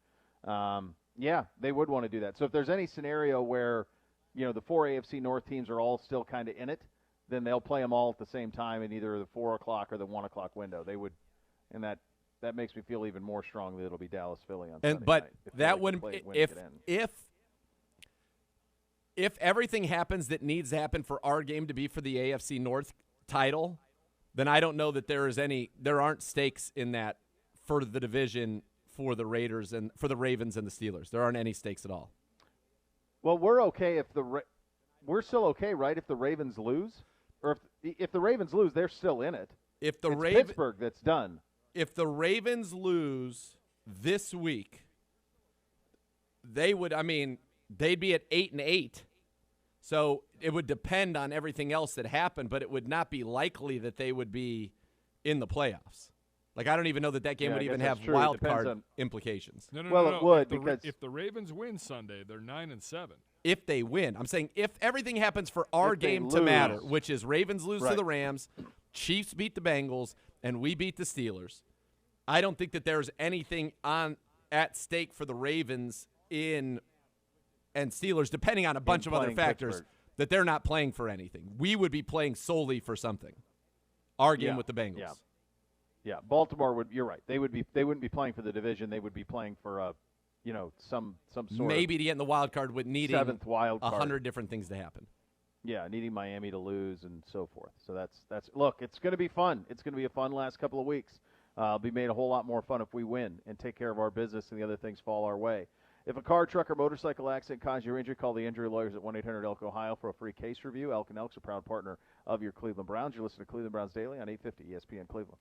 Yeah, they would want to do that. So if there's any scenario where, the 4 AFC North teams are all still kind of in it, then they'll play them all at the same time in either the 4 o'clock or the 1 o'clock window. They would, and that makes me feel even more strongly that it'll be Dallas-Philly on Sunday But night. that wouldn't if everything happens that needs to happen for our game to be for the AFC North title, then I don't know that there aren't stakes in that for the division for the Raiders and for the Ravens and the Steelers. There aren't any stakes at all. Well, we're okay if we're still okay, right? If the Ravens lose, or if the Ravens lose, they're still in it. If the Pittsburgh that's done. If the Ravens lose this week, they would. I mean, they'd be at 8-8. So it would depend on everything else that happened, but it would not be likely that they would be in the playoffs. Like, I don't even know that game would even have wild card implications. No. It would because if the Ravens win Sunday, they're 9-7. If they win. I'm saying if everything happens for our game to matter, which is Ravens lose to the Rams, Chiefs beat the Bengals, and we beat the Steelers, I don't think that there's anything at stake for the Ravens and Steelers, depending on a bunch of other factors, that they're not playing for anything. We would be playing solely for something. Our game with the Bengals. Yeah, Baltimore would. You're right. They wouldn't be playing for the division. They would be playing for some sort maybe to get in the wild card with needing 7th wild card. 100 different things to happen. Yeah, needing Miami to lose and so forth. So that's look. It's going to be fun. It's going to be a fun last couple of weeks. It'll be made a whole lot more fun if we win and take care of our business and the other things fall our way. If a car, truck, or motorcycle accident caused your injury, call the injury lawyers at 1-800-ELK Ohio for a free case review. Elk and Elk's a proud partner of your Cleveland Browns. You're listening to Cleveland Browns Daily on 850 ESPN Cleveland.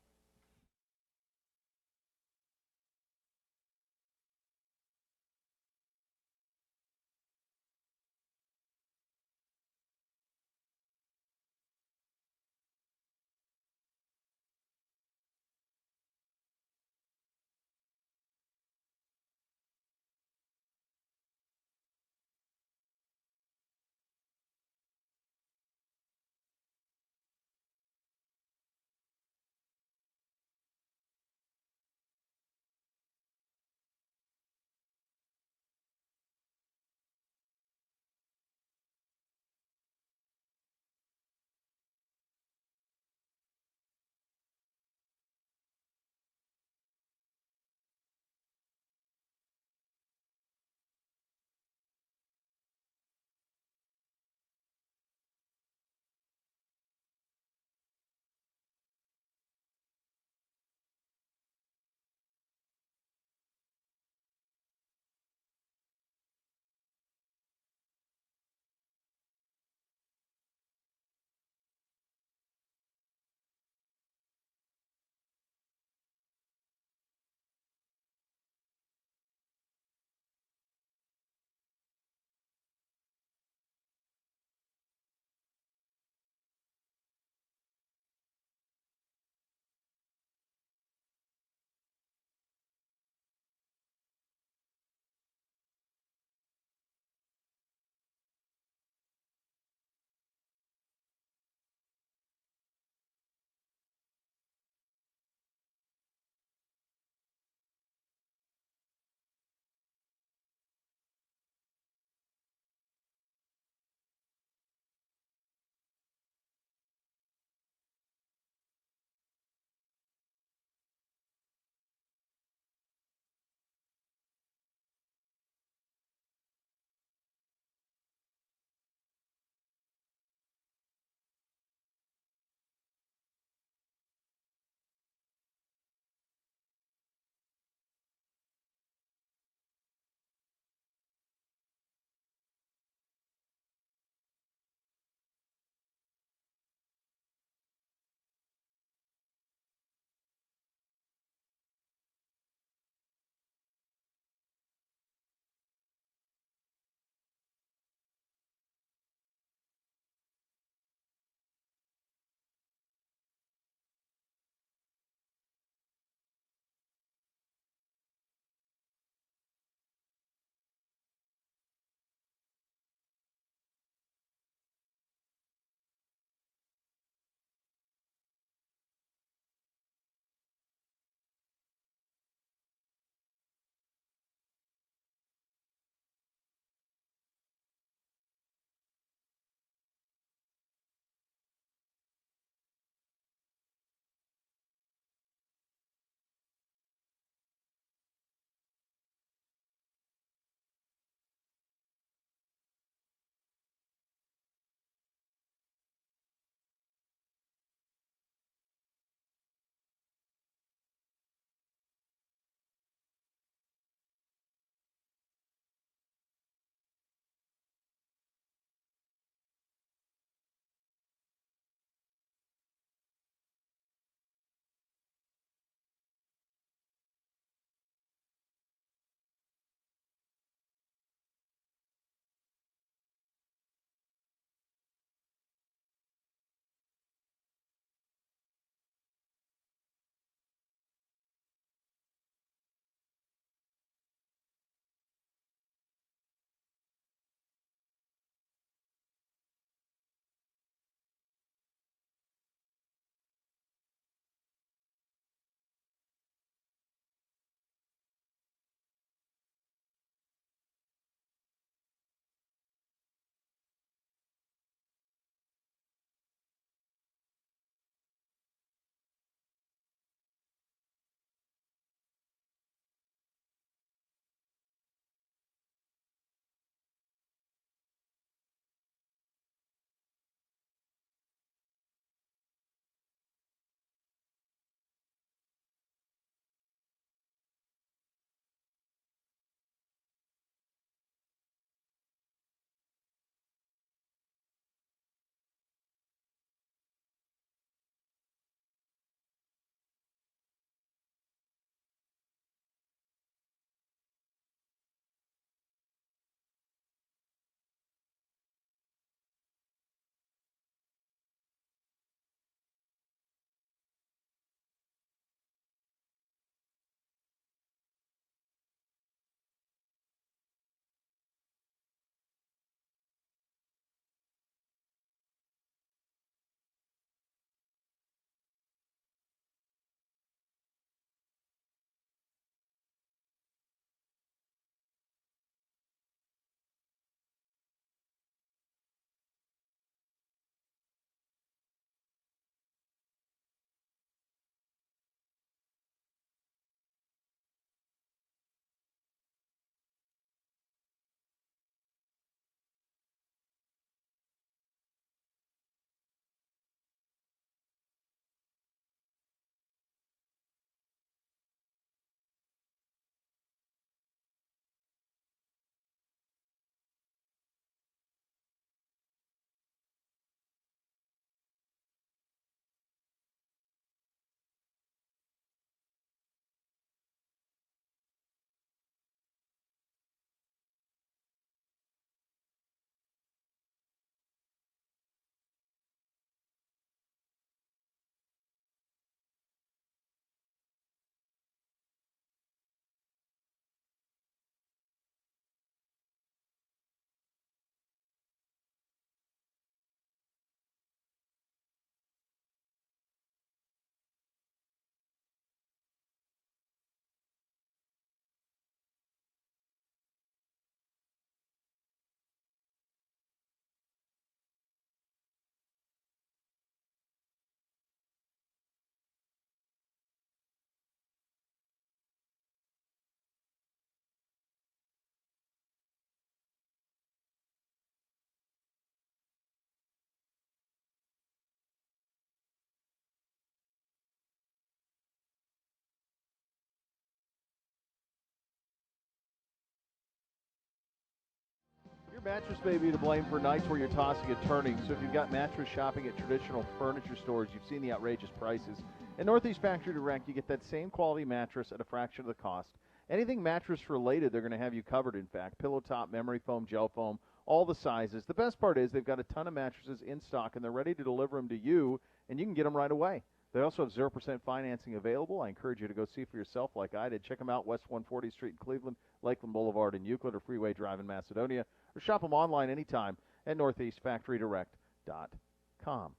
mattress may be to blame for nights where you're tossing and turning. So if you've got mattress shopping at traditional furniture stores, you've seen the outrageous prices. At Northeast Factory Direct, you get that same quality mattress at a fraction of the cost. Anything mattress related, they're going to have you covered, in fact. Pillow top, memory foam, gel foam, all the sizes. The best part is they've got a ton of mattresses in stock, and they're ready to deliver them to you, and you can get them right away. They also have 0% financing available. I encourage you to go see for yourself like I did. Check them out, West 140th Street in Cleveland, Lakeland Boulevard in Euclid, or Freeway Drive in Macedonia, or shop them online anytime at northeastfactorydirect.com.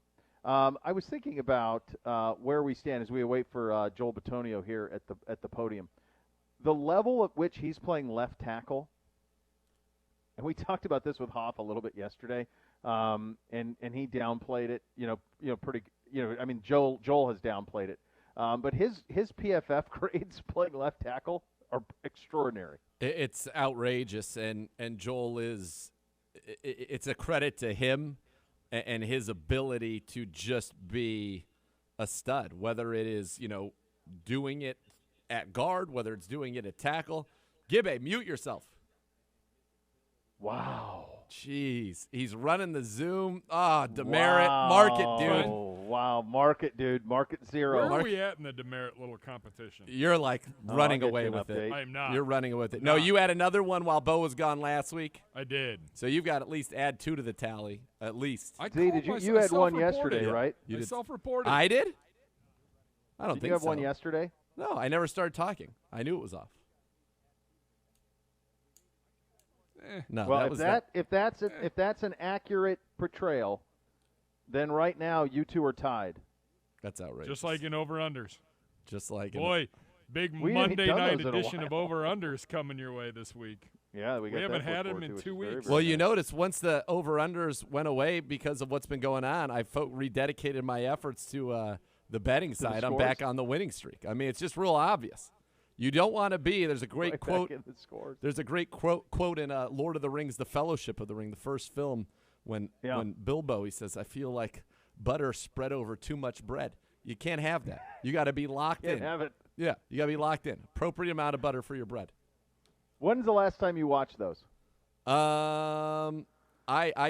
I was thinking about where we stand as we await for Joel Bitonio here at the podium. The level at which he's playing left tackle, and we talked about this with Hoff a little bit yesterday, and he downplayed it. Pretty. I mean, Joel has downplayed it, but his PFF grades playing left tackle are extraordinary. It's outrageous, and Joel is. It's a credit to him and his ability to just be a stud, whether it is doing it at guard, whether it's doing it at tackle. Gibbe, mute yourself. Wow. Jeez. He's running the Zoom. Demerit. Wow. Mark it, dude. Wow. Mark it, dude. Mark it 0. Where are we at in the demerit little competition? You're running away with it. I am not. You're running away with it. No, you had another one while Beau was gone last week. I did. So you've got at least add 2 to the tally. At least. You had one yesterday, right? I self-reported. I did? I don't think so. Did you have one yesterday? No, I never started talking. I knew it was off. No. Well, if that's an accurate portrayal, then right now you two are tied. That's outrageous. Just like in over-unders. Big Monday night edition of over-unders coming your way this week. Yeah, we haven't had them in 2 weeks. Well, you notice once the over-unders went away because of what's been going on, I rededicated my efforts to the betting side. I'm back on the winning streak. I mean, it's just real obvious. You don't want to be. There's a great quote. There's a great quote in Lord of the Rings: The Fellowship of the Ring, the first film, when Bilbo, he says, "I feel like butter spread over too much bread." You can't have that. You got to be locked in. Can't have it. Yeah, you got to be locked in. Appropriate amount of butter for your bread. When's the last time you watched those? I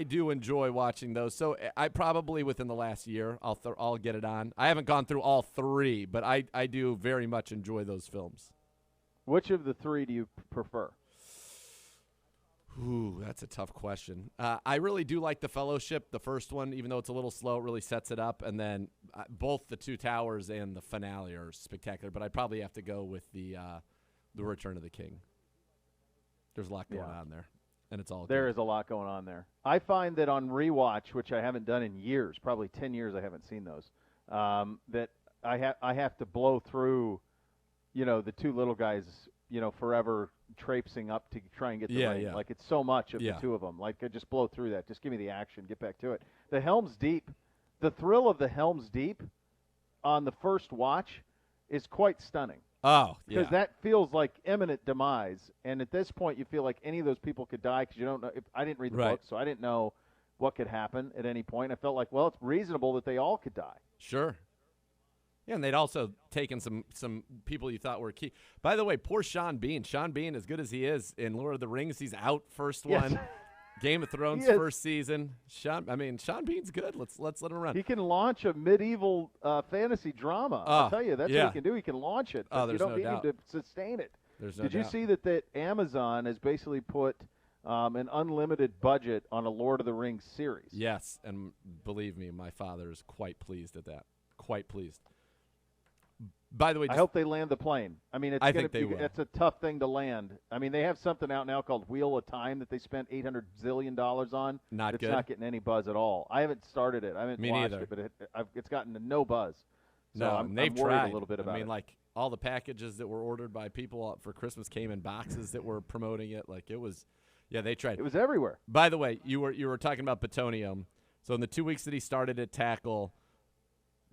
do enjoy watching those. So I probably within the last year I'll get it on. I haven't gone through all 3, but I do very much enjoy those films. Which of the 3 do you prefer? Ooh, that's a tough question. I really do like The Fellowship, the first one, even though it's a little slow. It really sets it up. And then both The Two Towers and the finale are spectacular. But I'd probably have to go with the Return of the King. There's a lot going on there, and it's all good. There is a lot going on there. I find that on rewatch, which I haven't done in years, probably 10 years I haven't seen those, that I have to blow through the 2 little guys, forever traipsing up to try and get the ring. Yeah. Like, it's so much of the 2 of them. Like, I just blow through that. Just give me the action. Get back to it. The Helm's Deep, the thrill of the Helm's Deep on the first watch is quite stunning. Oh, yeah. Because that feels like imminent demise. And at this point, you feel like any of those people could die because you don't know. I didn't read the book, so I didn't know what could happen at any point. I felt like, well, it's reasonable that they all could die. Sure. Yeah, and they'd also taken some people you thought were key. By the way, poor Sean Bean. Sean Bean, as good as he is in Lord of the Rings, he's out first one. Game of Thrones first season. Sean Bean's good. Let's let him run. He can launch a medieval fantasy drama. I'll tell you, that's what he can do. He can launch it. But you don't need him to sustain it. Did you see that Amazon has basically put an unlimited budget on a Lord of the Rings series? Yes, and believe me, my father is quite pleased at that. Quite pleased. By the way, I hope they land the plane. I mean, it's a tough thing to land. I mean, they have something out now called Wheel of Time that they spent $800 zillion on. It's not getting any buzz at all. I haven't started it. I haven't watched it, but it's gotten no buzz. So I'm worried a little bit about it. I mean, like all the packages that were ordered by people for Christmas came in boxes that were promoting it. Like it was, they tried. It was everywhere. By the way, you were talking about Bitonio. So in the 2 weeks that he started at tackle,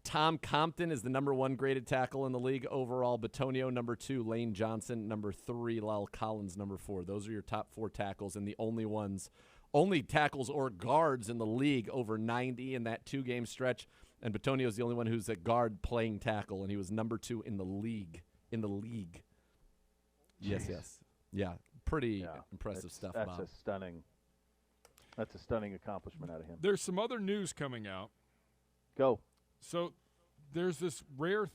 Tom Compton is the number 1 graded tackle in the league overall. Bitonio, number 2. Lane Johnson, number 3. Lyle Collins, number 4. Those are your top 4 tackles, and the only tackles or guards in the league over 90 in that 2-game stretch. And Bitonio is the only one who's a guard playing tackle, and he was number 2 in the league. Yes. Yeah, pretty impressive stuff, That's Bob. a stunning. That's a stunning accomplishment out of him. There's some other news coming out. Go. So there's this rare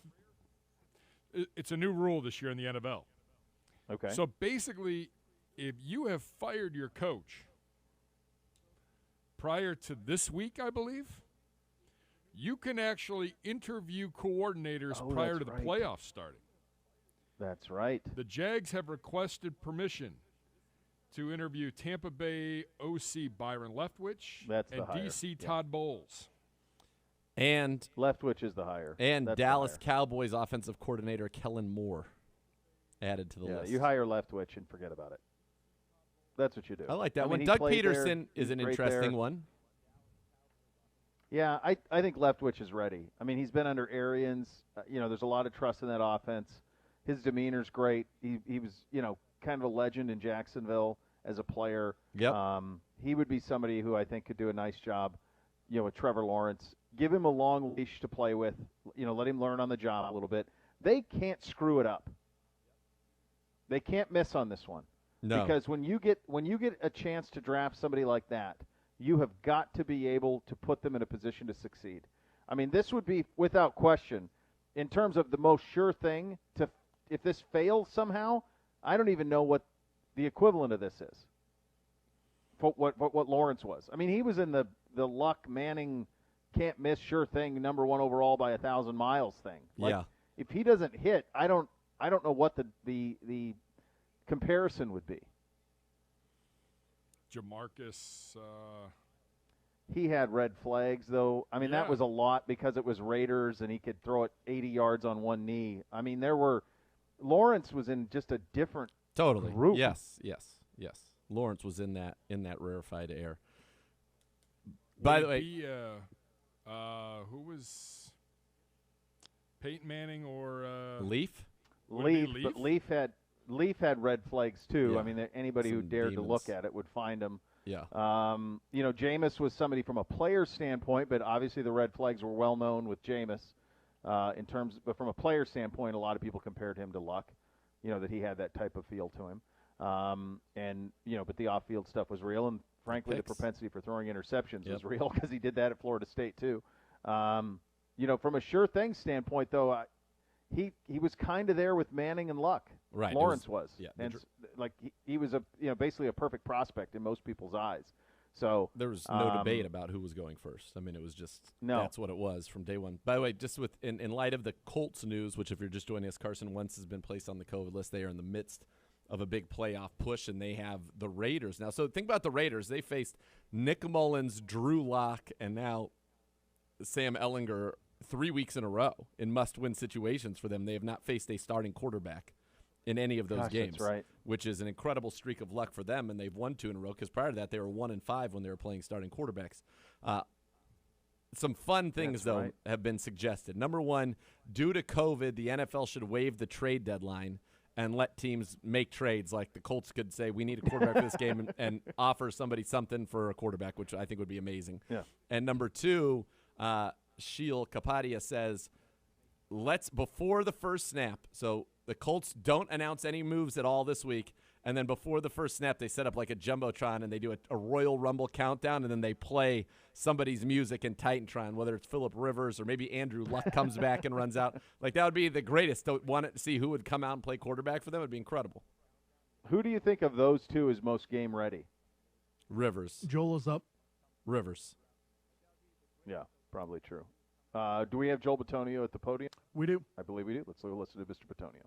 it's a new rule this year in the NFL. Okay. So basically, if you have fired your coach prior to this week, I believe, you can actually interview coordinators prior to the playoffs starting. That's right. The Jags have requested permission to interview Tampa Bay OC Byron Leftwich and DC Todd Bowles. And Leftwich is the hire. And that's Dallas Cowboys offensive coordinator Kellen Moore added to the list. You hire Leftwich and forget about it. That's what you do. I like that one. Doug Peterson is an interesting one. Yeah, I think Leftwich is ready. I mean, he's been under Arians. There's a lot of trust in that offense. His demeanor's great. He was, kind of a legend in Jacksonville as a player. Yep. He would be somebody who I think could do a nice job, with Trevor Lawrence. Give him a long leash to play with. Let him learn on the job a little bit. They can't screw it up. They can't miss on this one. No. Because when you get a chance to draft somebody like that, you have got to be able to put them in a position to succeed. I mean, this would be, without question, in terms of the most sure thing to, if this fails somehow, I don't even know what the equivalent of this is. What Lawrence was. I mean, he was in the Luck Manning can't miss sure thing number 1 overall by 1,000 miles thing. Yeah. If he doesn't hit, I don't know what the comparison would be. Jamarcus. He had red flags, though. I mean, that was a lot because it was Raiders, and he could throw it 80 yards on one knee. I mean, Lawrence was in just a different group. Yes. Lawrence was in that rarefied air. By the way, who was Peyton Manning or Leaf? Leaf, but Leaf had red flags too. Yeah. I mean, anybody who dared to look at it would find them. Yeah. Jameis was somebody from a player standpoint, but obviously the red flags were well known with Jameis. But from a player standpoint, a lot of people compared him to Luck. That he had that type of feel to him. But the off-field stuff was real, and frankly, the propensity for throwing interceptions was real because he did that at Florida State too. From a sure thing standpoint, though, he was kind of there with Manning and Luck. Right. Lawrence was. Yeah. And he was basically a perfect prospect in most people's eyes. So there was no debate about who was going first. I mean, it was just that's what it was from day one. By the way, just in light of the Colts news, which if you're just joining us, Carson Wentz has been placed on the COVID list. They are in the midst of a big playoff push, and they have the Raiders now. So think about the Raiders. They faced Nick Mullins, Drew Lock, and now Sam Ehlinger 3 weeks in a row in must-win situations for them. They have not faced a starting quarterback in any of those games, that's right. Which is an incredible streak of luck for them, and they've won 2 in a row because prior to that they were 1-5 when they were playing starting quarterbacks. Some fun things, have been suggested. Number one, due to COVID, the NFL should waive the trade deadline and let teams make trades. Like the Colts could say, we need a quarterback for this game and offer somebody something for a quarterback, which I think would be amazing. Yeah. And number two, Sheil Kapadia says, before the first snap, so the Colts don't announce any moves at all this week, and then before the first snap, they set up like a Jumbotron, and they do a Royal Rumble countdown, and then they play somebody's music in Titantron, whether it's Phillip Rivers or maybe Andrew Luck comes back and runs out. Like, that would be the greatest. To want to see who would come out and play quarterback for them. It would be incredible. Who do you think of those two is most game ready? Rivers. Joel is up. Rivers. Yeah, probably true. Do we have Joel Bitonio at the podium? We do. I believe we do. Let's listen to Mr. Bitonio.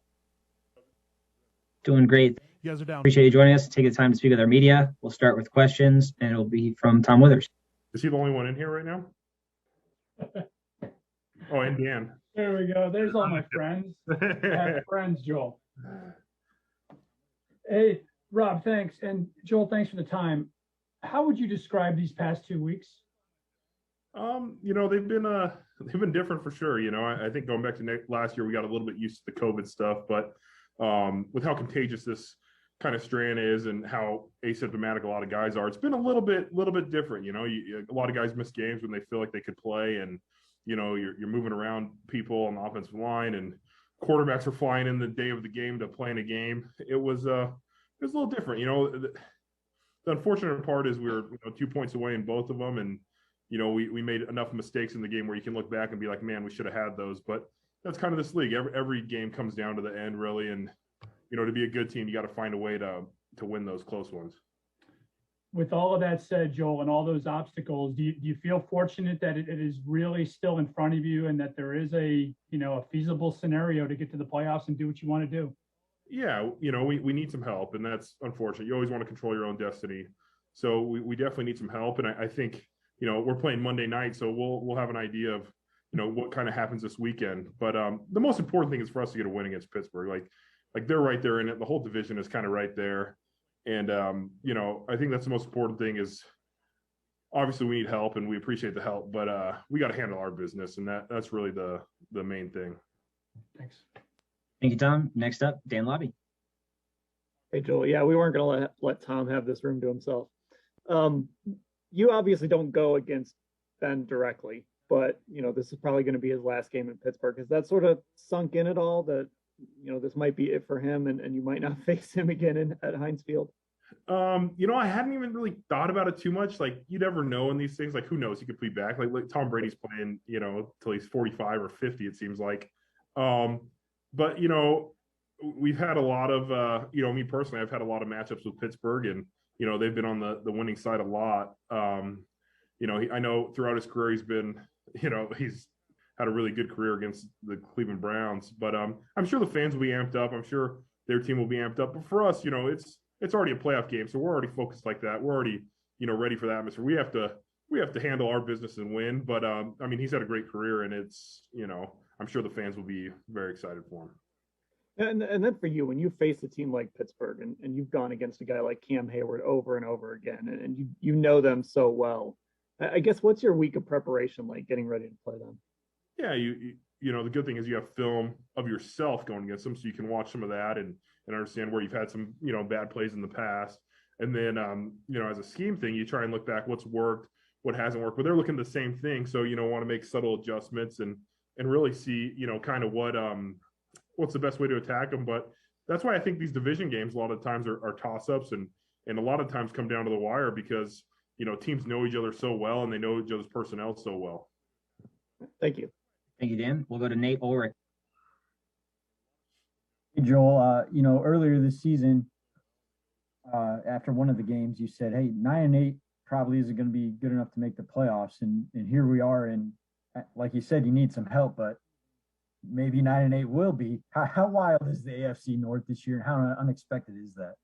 Doing great. You guys are down. Appreciate you joining us. Take the time to speak with our media. We'll start with questions, and it'll be from Tom Withers. Is he the only one in here right now? Oh, and Dan. There we go. There's all my friends. I have friends, Joel. Hey, Rob, thanks. And Joel, thanks for the time. How would you describe these past 2 weeks? They've been different for sure. I think going back to last year, we got a little bit used to the COVID stuff, but with how contagious this kind of strand is and how asymptomatic a lot of guys are, it's been a little bit different. A lot of guys miss games when they feel like they could play, and you're moving around people on the offensive line, and quarterbacks are flying in the day of the game to play in a game. It was a little different. the unfortunate part is we were 2 points away in both of them, and we made enough mistakes in the game where you can look back and be like, man, we should have had those. But that's kind of this league. Every game comes down to the end, really, and to be a good team, you got to find a way to win those close ones. With all of that said, Joel, and all those obstacles, do you feel fortunate that it is really still in front of you and that there is a feasible scenario to get to the playoffs and do what you want to do? Yeah, we need some help, and that's unfortunate. You always want to control your own destiny. So we definitely need some help. And I think, we're playing Monday night, so we'll have an idea of, what kind of happens this weekend. But the most important thing is for us to get a win against Pittsburgh. Like they're right there in it. The whole division is kind of right there. And, I think that's the most important thing is obviously we need help and we appreciate the help, but we got to handle our business. And that's really the main thing. Thanks. Thank you, Tom. Next up, Dan Lobby. Hey, Joel. Yeah, we weren't going to let Tom have this room to himself. You obviously don't go against Ben directly, but, this is probably going to be his last game in Pittsburgh. Has that sort of sunk in at all that, this might be it for him and you might not face him again at Heinz Field? I hadn't even really thought about it too much. Like, you never know in these things. Like, who knows? He could be back. Like Tom Brady's playing, till he's 45 or 50, it seems like. But, we've had a lot of, me personally, I've had a lot of matchups with Pittsburgh, and, they've been on the winning side a lot. I know throughout his career, he's been, he's had a really good career against the Cleveland Browns. But I'm sure the fans will be amped up. I'm sure their team will be amped up. But for us, it's already a playoff game, so we're already focused like that. We're already, ready for the atmosphere. We have to handle our business and win. But he's had a great career, and it's, I'm sure the fans will be very excited for him. And then for you, when you face a team like Pittsburgh and you've gone against a guy like Cam Hayward over and over again, and you know them so well, I guess what's your week of preparation like getting ready to play them? Yeah, the good thing is you have film of yourself going against them, so you can watch some of that and understand where you've had some bad plays in the past. And then as a scheme thing, you try and look back what's worked, what hasn't worked. But they're looking at the same thing, so want to make subtle adjustments and really see kind of what's the best way to attack them. But that's why I think these division games a lot of times are toss-ups and a lot of times come down to the wire because teams know each other so well and they know each other's personnel so well. Thank you. Thank you, Dan. We'll go to Nate Ulrich. Hey, Joel, earlier this season, after one of the games, you said, hey, 9-8 probably isn't going to be good enough to make the playoffs. And here we are. And like you said, you need some help, but maybe 9-8 will be. How wild is the AFC North this year, and how unexpected is that?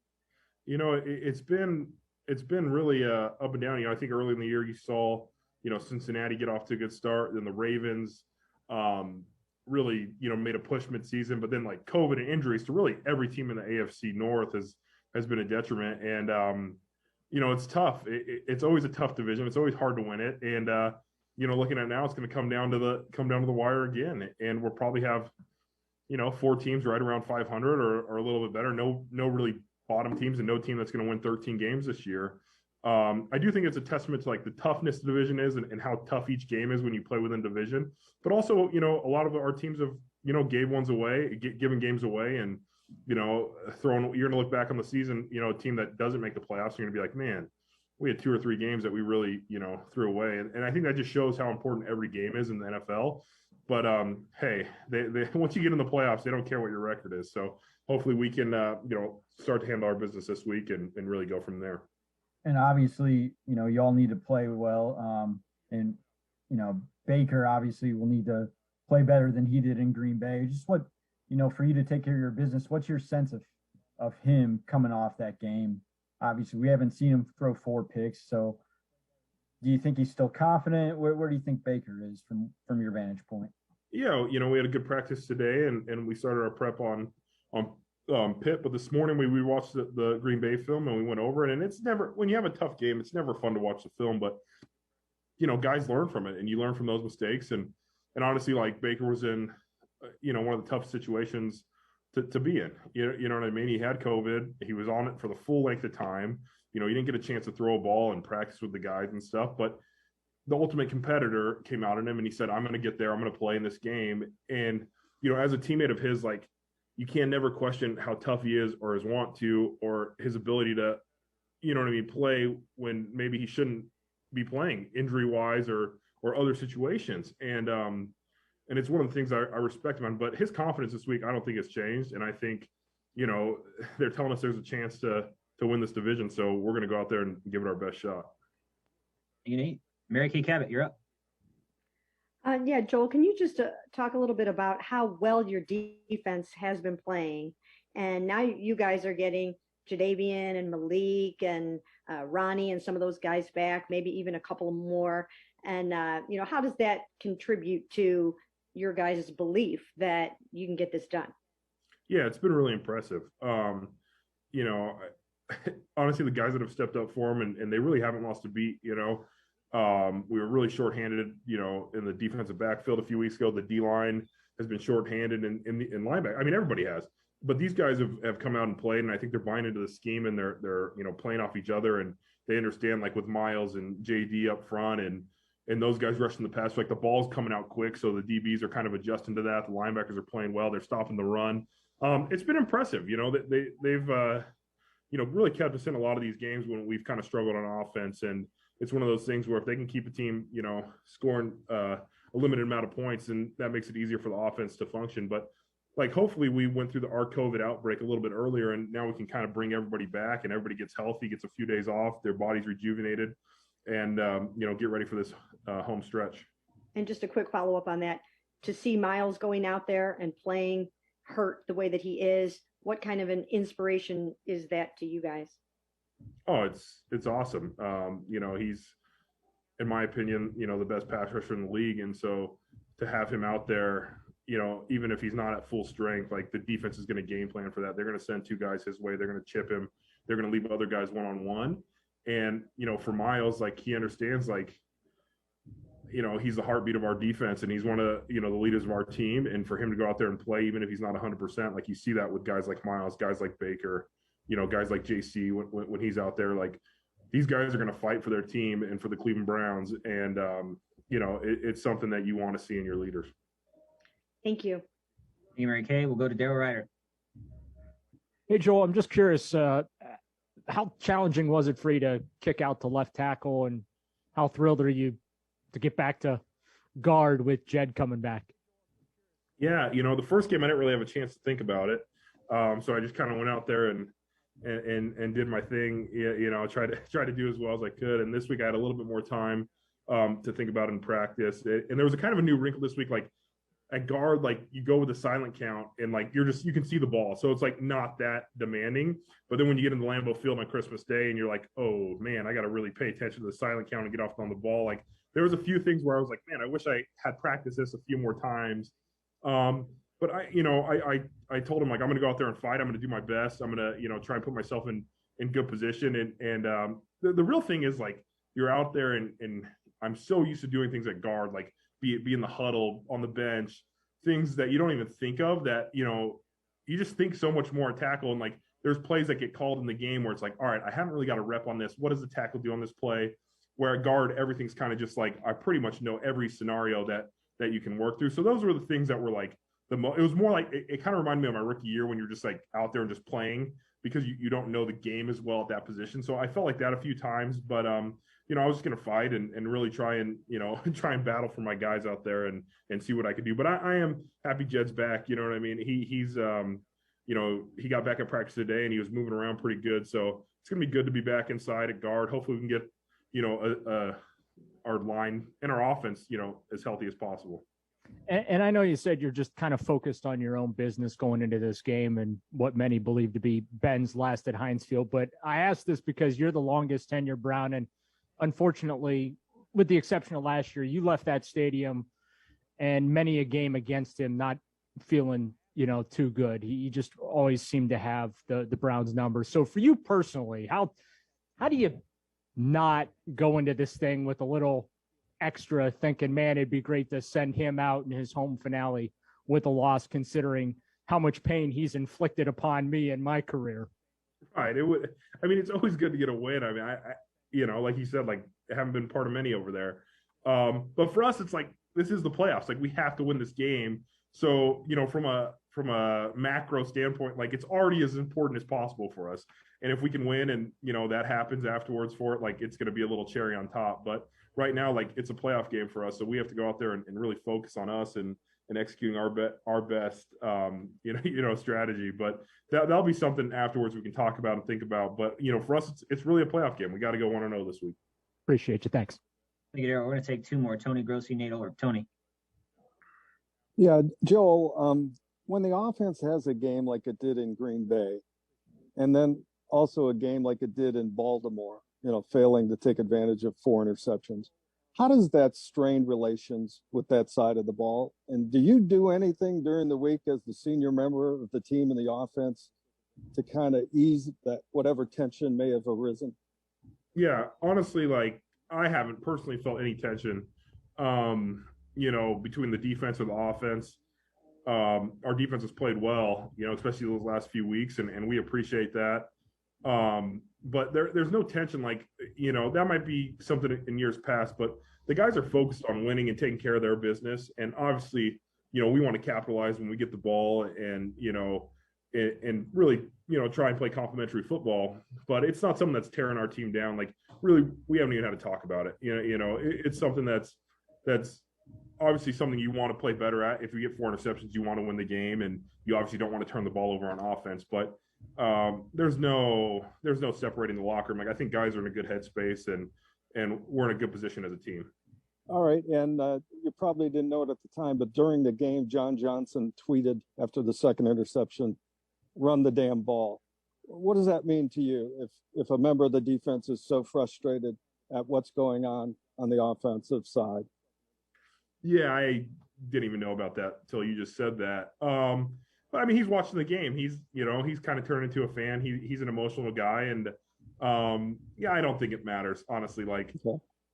It's been really up and down. I think early in the year you saw, Cincinnati get off to a good start. Then the Ravens really, made a push midseason. But then like COVID and injuries to really every team in the AFC North has been a detriment. And, it's tough. It's always a tough division. It's always hard to win it. And, looking at it now, it's going to come down to the wire again. And we'll probably have, 4 teams right around 500 or a little bit better. No really bottom teams and no team that's going to win 13 games this year. I do think it's a testament to like the toughness the division is and how tough each game is when you play within division. But also, a lot of our teams have, given games away and, you're going to look back on the season, a team that doesn't make the playoffs, you're going to be like, man, we had 2 or 3 games that we really, threw away. And I think that just shows how important every game is in the NFL. But, hey, they once you get in the playoffs, they don't care what your record is. So hopefully we can, start to handle our business this week and really go from there. And obviously, y'all need to play well. And, Baker obviously will need to play better than he did in Green Bay. Just what, for you to take care of your business, what's your sense of him coming off that game? Obviously, we haven't seen him throw 4 picks. So do you think he's still confident? Where do you think Baker is from your vantage point? Yeah, we had a good practice today and we started our prep on Pitt, but this morning we watched the Green Bay film and we went over it. And it's never, when you have a tough game, it's never fun to watch the film, but guys learn from it and you learn from those mistakes. And honestly, like Baker was in, one of the tough situations to be in. You know what I mean? He had COVID. He was on it for the full length of time. He didn't get a chance to throw a ball and practice with the guys and stuff, but the ultimate competitor came out in him and he said, I'm going to get there. I'm going to play in this game. And, as a teammate of his, like, you can never question how tough he is or his want to, or his ability to, you know what I mean, play when maybe he shouldn't be playing injury wise or other situations. And it's one of the things I respect him on. But his confidence this week, I don't think it's changed. And I think, you know, they're telling us there's a chance to win this division. So we're going to go out there and give it our best shot. Mary Kay Cabot, you're up. Yeah, Joel, can you just talk a little bit about how well your defense has been playing? And now you guys are getting Jadeveon and Malik and Ronnie and some of those guys back, maybe even a couple more. And, you know, how does that contribute to your guys' belief that you can get this done? Yeah, it's been really impressive. You know, honestly, the guys that have stepped up for him, and they really haven't lost a beat, you know. We were really shorthanded, you know, in the defensive backfield a few weeks ago. The D-line has been shorthanded in linebacker. I mean, everybody has. But these guys have come out and played, and I think they're buying into the scheme, and they're you know, playing off each other, and they understand, like with Miles and JD up front and those guys rushing the pass, like the ball's coming out quick, so the DBs are kind of adjusting to that. The linebackers are playing well. They're stopping the run. It's been impressive. You know, they've you know, really kept us in a lot of these games when we've kind of struggled on offense, and it's one of those things where if they can keep a team, you know, scoring a limited amount of points, then that makes it easier for the offense to function. But like, hopefully we went through our COVID outbreak a little bit earlier, and now we can kind of bring everybody back, and everybody gets healthy, gets a few days off, their body's rejuvenated, and you know, get ready for this home stretch. And just a quick follow-up on that, to see Miles going out there and playing hurt the way that he is, what kind of an inspiration is that to you guys? Oh, it's awesome. You know, he's, in my opinion, you know, the best pass rusher in the league, and so to have him out there, you know, even if he's not at full strength, like the defense is going to game plan for that. They're going to send two guys his way. They're going to chip him. They're going to leave other guys one-on-one. And, you know, for Miles, like, he understands, like, you know, he's the heartbeat of our defense, and he's one of, you know, the leaders of our team. And for him to go out there and play, even if he's not 100%, like you see that with guys like Miles, guys like Baker, you know, guys like JC, when he's out there, like, these guys are going to fight for their team and for the Cleveland Browns. And, you know, it's something that you want to see in your leaders. Thank you. Thank you, Mary Kay. We'll go to Daryl Ryder. Hey, Joel, I'm just curious, how challenging was it for you to kick out to left tackle, and how thrilled are you to get back to guard with Jed coming back? Yeah, you know, the first game I didn't really have a chance to think about it, so I just kind of went out there and did my thing. You know, tried to do as well as I could. And this week I had a little bit more time to think about it in practice. And there was a kind of a new wrinkle this week, like at guard, like you go with a silent count, and like you can see the ball, so it's like not that demanding. But then when you get into Lambeau Field on Christmas Day, and you're like, oh man, I got to really pay attention to the silent count and get off on the ball. Like there was a few things where I was like, man, I wish I had practiced this a few more times. But I told him, like, I'm going to go out there and fight. I'm going to do my best. I'm going to, you know, try and put myself in good position. And the real thing is, like, you're out there, and I'm so used to doing things at guard, like be in the huddle, on the bench, things that you don't even think of, that, you know, you just think so much more at tackle. And like, there's plays that get called in the game where it's like, all right, I haven't really got a rep on this. What does the tackle do on this play? Where at guard, everything's kind of just like, I pretty much know every scenario that you can work through. So those were the things that were like it was more like, it kind of reminded me of my rookie year when you're just like out there and just playing, because you don't know the game as well at that position. So I felt like that a few times, but you know, I was just going to fight and really try and, you know, try and battle for my guys out there and see what I could do. But I am happy Jed's back. You know what I mean? He's you know, he got back at practice today, and he was moving around pretty good. So it's going to be good to be back inside at guard. Hopefully we can get, you know, our line and our offense, you know, as healthy as possible. And I know you said you're just kind of focused on your own business going into this game and what many believe to be Ben's last at Heinz Field. But I ask this because you're the longest tenure Brown. And unfortunately, with the exception of last year, you left that stadium and many a game against him not feeling, you know, too good. He just always seemed to have the Browns number. So for you personally, how do you not go into this thing with a little extra thinking, man, it'd be great to send him out in his home finale with a loss, considering how much pain he's inflicted upon me in my career? Right. I mean, it's always good to get a win. I mean, I you know, like you said, like, I haven't been part of many over there. But for us, it's like, this is the playoffs. Like, we have to win this game. So, you know, from a a macro standpoint, like it's already as important as possible for us. And if we can win and, that happens afterwards for it, like it's going to be a little cherry on top. But right now, like it's a playoff game for us. So we have to go out there and really focus on us and executing our best, strategy. But that'll be something afterwards we can talk about and think about. But, for us, it's really a playoff game. We got to go 1-0 this week. Appreciate you. Thanks. Thank you, Daryl. We're going to take two more. Tony Grossi, Nate Orb. Tony. Yeah, Joel, when the offense has a game like it did in Green Bay, and then also a game like it did in Baltimore, failing to take advantage of 4 interceptions, how does that strain relations with that side of the ball? And do you do anything during the week as the senior member of the team and the offense to kind of ease that whatever tension may have arisen? Yeah, honestly, like I haven't personally felt any tension, between the defense and the offense. Our defense has played well, especially those last few weeks, and we appreciate that. But there's no tension, like, that might be something in years past, but the guys are focused on winning and taking care of their business. And obviously, we want to capitalize when we get the ball and really, try and play complementary football, but it's not something that's tearing our team down. Like really, we haven't even had to talk about it. It's something that's obviously something you want to play better at. If you get 4 interceptions, you want to win the game, and you obviously don't want to turn the ball over on offense. But there's no separating the locker room. Like I think guys are in a good headspace, and we're in a good position as a team. All right, and you probably didn't know it at the time, but during the game, John Johnson tweeted after the second interception, "Run the damn ball." What does that mean to you if a member of the defense is so frustrated at what's going on the offensive side? Yeah, I didn't even know about that until you just said that. But I mean, he's watching the game. He's kind of turned into a fan. He's an emotional guy, and I don't think it matters, honestly. Like,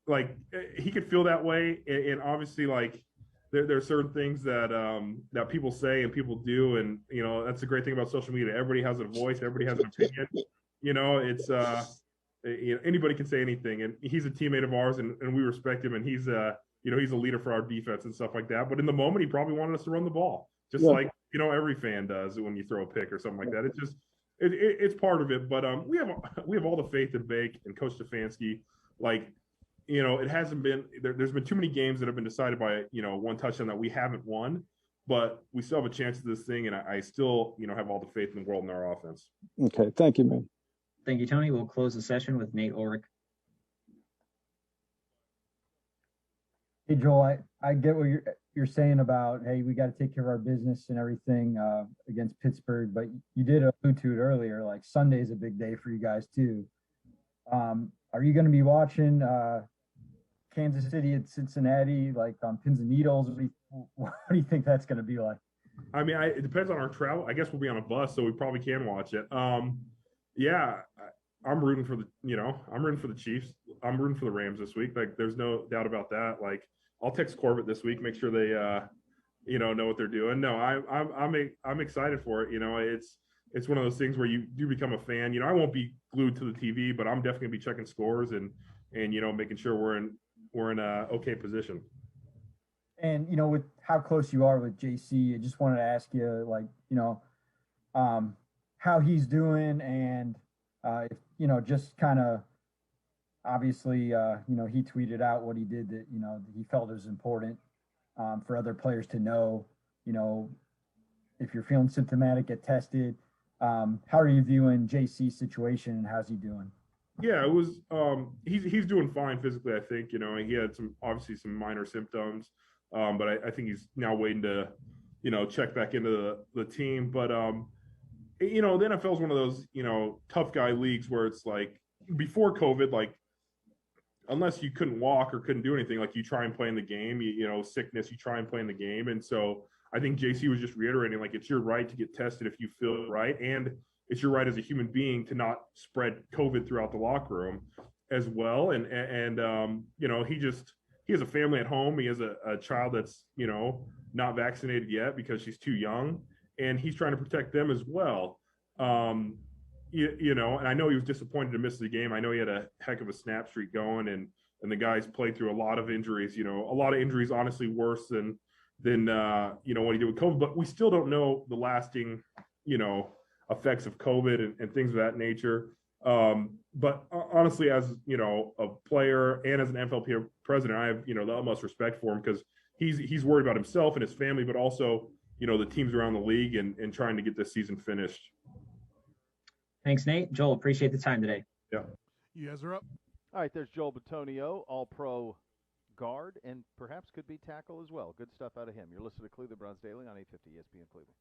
like he could feel that way, and obviously, like there are certain things that people say and people do, and that's the great thing about social media. Everybody has a voice. Everybody has an opinion. It's anybody can say anything, and he's a teammate of ours, and we respect him, and he's he's a leader for our defense and stuff like that. But in the moment, he probably wanted us to run the ball, just like every fan does when you throw a pick or something like that. It's just it's part of it. But we have all the faith in Bake and Coach Stefanski. Like it hasn't been there's been too many games that have been decided by one touchdown that we haven't won, but we still have a chance at this thing, and I still have all the faith in the world in our offense. Okay, thank you, man. Thank you, Tony. We'll close the session with Nate Ulrich. Hey, Joel, I get what you're saying about, hey, we got to take care of our business and everything against Pittsburgh, but you did allude to it earlier, like Sunday is a big day for you guys too. Are you going to be watching Kansas City at Cincinnati, like on pins and needles? What do you think that's going to be like? I mean, it depends on our travel. I guess we'll be on a bus, so we probably can watch it. Yeah, I'm rooting for I'm rooting for the Chiefs. I'm rooting for the Rams this week. Like, there's no doubt about that. Like, I'll text Corbett this week, make sure they, know what they're doing. No, I'm excited for it. It's one of those things where you do become a fan. I won't be glued to the TV, but I'm definitely gonna be checking scores and making sure we're in a okay position. And with how close you are with JC, I just wanted to ask you, like, how he's doing, and if just kind of. Obviously, he tweeted out what he did that, he felt was important for other players to know, if you're feeling symptomatic, get tested. How are you viewing JC's situation, and how's he doing? Yeah, it was, he's doing fine physically, I think. He had obviously some minor symptoms, but I think he's now waiting to, check back into the team. But, the NFL is one of those, tough guy leagues where it's like before COVID, like, unless you couldn't walk or couldn't do anything, like you try and play in the game, sickness, you try and play in the game. And so I think JC was just reiterating, like, it's your right to get tested if you feel right. And it's your right as a human being to not spread COVID throughout the locker room as well. And he has a family at home. He has a child that's, not vaccinated yet because she's too young, and he's trying to protect them as well. And I know he was disappointed to miss the game. I know he had a heck of a snap streak going, and the guys played through a lot of injuries, a lot of injuries, honestly, worse than than what he did with COVID. But we still don't know the lasting, effects of COVID and things of that nature. But honestly, as a player and as an NFLPA president, I have the utmost respect for him because he's worried about himself and his family, but also the teams around the league and trying to get this season finished. Thanks, Nate. Joel, appreciate the time today. Yeah. You guys are up. All right, there's Joel Bitonio, all-pro guard, and perhaps could be tackle as well. Good stuff out of him. You're listening to Cleveland Browns Daily on 850 ESPN Cleveland.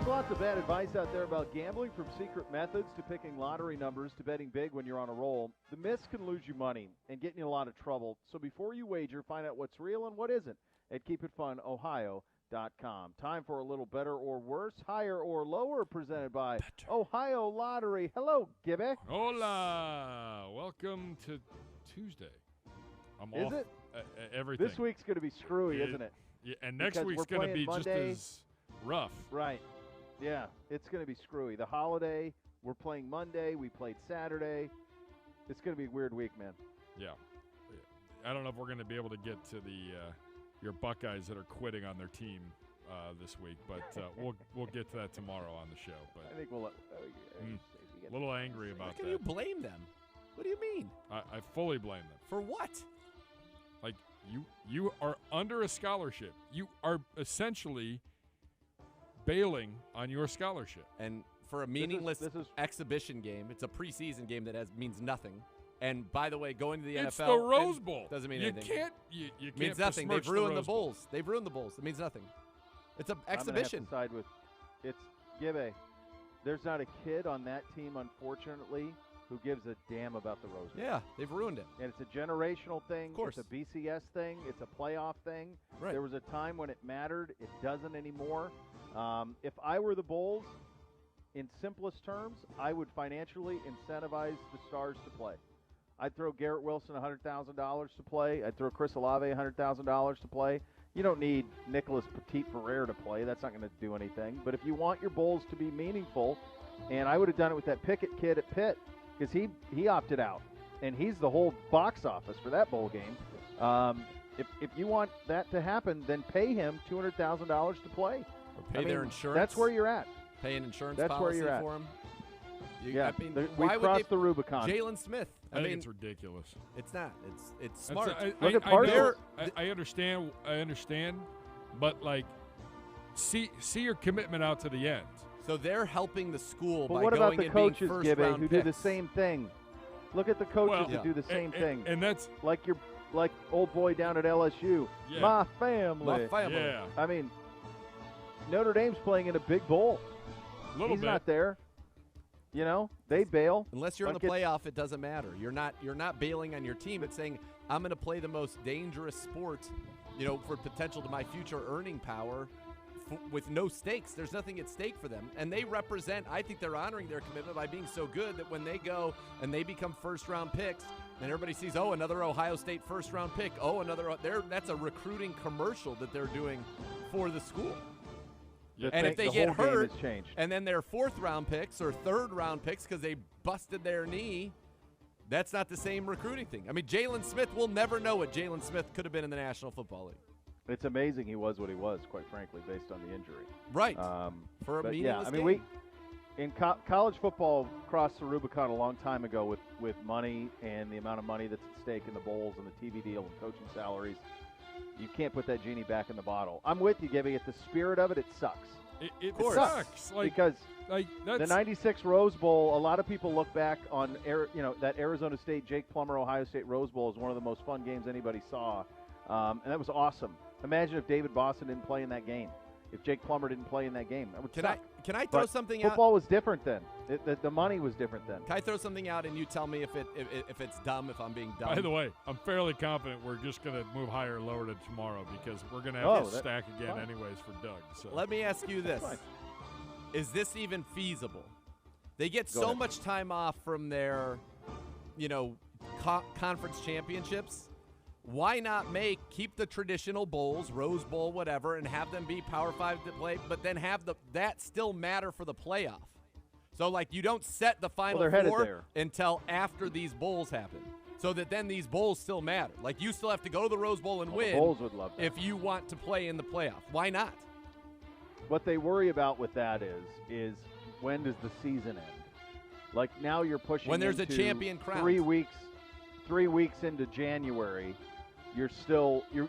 lots of bad advice out there about gambling, from secret methods to picking lottery numbers to betting big when you're on a roll. The myths can lose you money and get in a lot of trouble. So before you wager, find out what's real and what isn't at KeepItFunOhio.com. Time for a little better or worse, higher or lower, presented by Ohio Lottery. Hello, Gibby. Hola. Welcome to Tuesday. I'm Is off it? Everything. This week's going to be screwy, isn't it? Yeah, and next Because week's we're going to be Monday. just as rough. Right. Yeah, it's going to be screwy. The holiday, we're playing Monday. We played Saturday. It's going to be a weird week, man. Yeah. I don't know if we're going to be able to get to the your Buckeyes that are quitting on their team this week, but we'll get to that tomorrow on the show. But I think we'll a little angry about How can that. you blame them? What do you mean? I fully blame them. For what? Like, you are under a scholarship. You are essentially bailing on your scholarship. And for a meaningless exhibition game, it's a preseason game that means nothing. And by the way, going to the It's NFL the Rose Bowl. Doesn't mean you anything. You can't means nothing. They've besmirch ruined the Rose Bowl. bowls. They've ruined the bowls. It means nothing. It's an I'm exhibition. gonna have to side with it's Gibby. There's not a kid on that team, unfortunately, who gives a damn about the Rose Bowl. Yeah, they've ruined it. And it's a generational thing. Of course. It's a BCS thing. It's a playoff thing. Right. There was a time when it mattered. It doesn't anymore. If I were the Bulls, in simplest terms, I would financially incentivize the stars to play. I'd throw Garrett Wilson $100,000 to play. I'd throw Chris Olave $100,000 to play. You don't need Nicholas Petit-Ferrer to play. That's not going to do anything. But if you want your Bulls to be meaningful, and I would have done it with that Pickett kid at Pitt, because he opted out, and he's the whole box office for that bowl game. If you want that to happen, then pay him $200,000 to play. Or pay their insurance. That's where you're at. Pay an insurance That's policy where you're at. for him. Yeah, I mean, we why would crossed the Rubicon. Jalen Smith. I think it's ridiculous. It's not. It's smart. I understand, but like, see your commitment out to the end. So they're helping the school But by what about going the and being coaches, first Gibby, round who picks. do the same thing? Look at the coaches Well, who do the same thing. And that's like old boy down at LSU. Yeah. My family. My family. Yeah. I mean, Notre Dame's playing in a big bowl. Little He's bit. not there. You know, they bail. Unless you're in the Like playoff, it doesn't matter. You're not bailing on your team. It's saying I'm going to play the most dangerous sport, for potential to my future earning power, with no stakes. There's nothing at stake for them, and they represent. I think they're honoring their commitment by being so good that when they go and they become first-round picks, and everybody sees, another Ohio State first-round pick. That's a recruiting commercial that they're doing for the school. And if they get hurt, and then they're fourth-round picks or third-round picks because they busted their knee, that's not the same recruiting thing. I mean, Jalen Smith, we'll never know what Jalen Smith could have been in the National Football League. It's amazing he was what he was, quite frankly, based on the injury. Right. For a but meaningless yeah, I mean, in college football crossed the Rubicon a long time ago with money and the amount of money that's at stake in the bowls and the TV deal and coaching salaries. You can't put that genie back in the bottle. I'm with you, Gibby. At the spirit of it, it sucks. It sucks. Because the 96 Rose Bowl, a lot of people look back on that Arizona State, Jake Plummer, Ohio State Rose Bowl as one of the most fun games anybody saw. And that was awesome. Imagine if David Boston didn't play in that game. If Jake Plummer didn't play in that game. That would suck. Can I throw something out? Football was different then. The money was different then. Can I throw something out and you tell me if it's dumb, if I'm being dumb? By the way, I'm fairly confident we're just going to move higher or lower to tomorrow because we're going to have to stack again anyways for Doug. So let me ask you this. Is this even feasible? They get so much time off from their, conference championships. Why not keep the traditional bowls, Rose Bowl, whatever, and have them be Power 5 to play, but then have that still matter for the playoff? So, you don't set the Final Four until after these bowls happen, so that then these bowls still matter. You still have to go to the Rose Bowl and win. The Bulls would love that. If you want to play in the playoff. Why not? What they worry about with that is when does the season end? Now you're pushing when there's into a champion crowned. 3 weeks into January. You're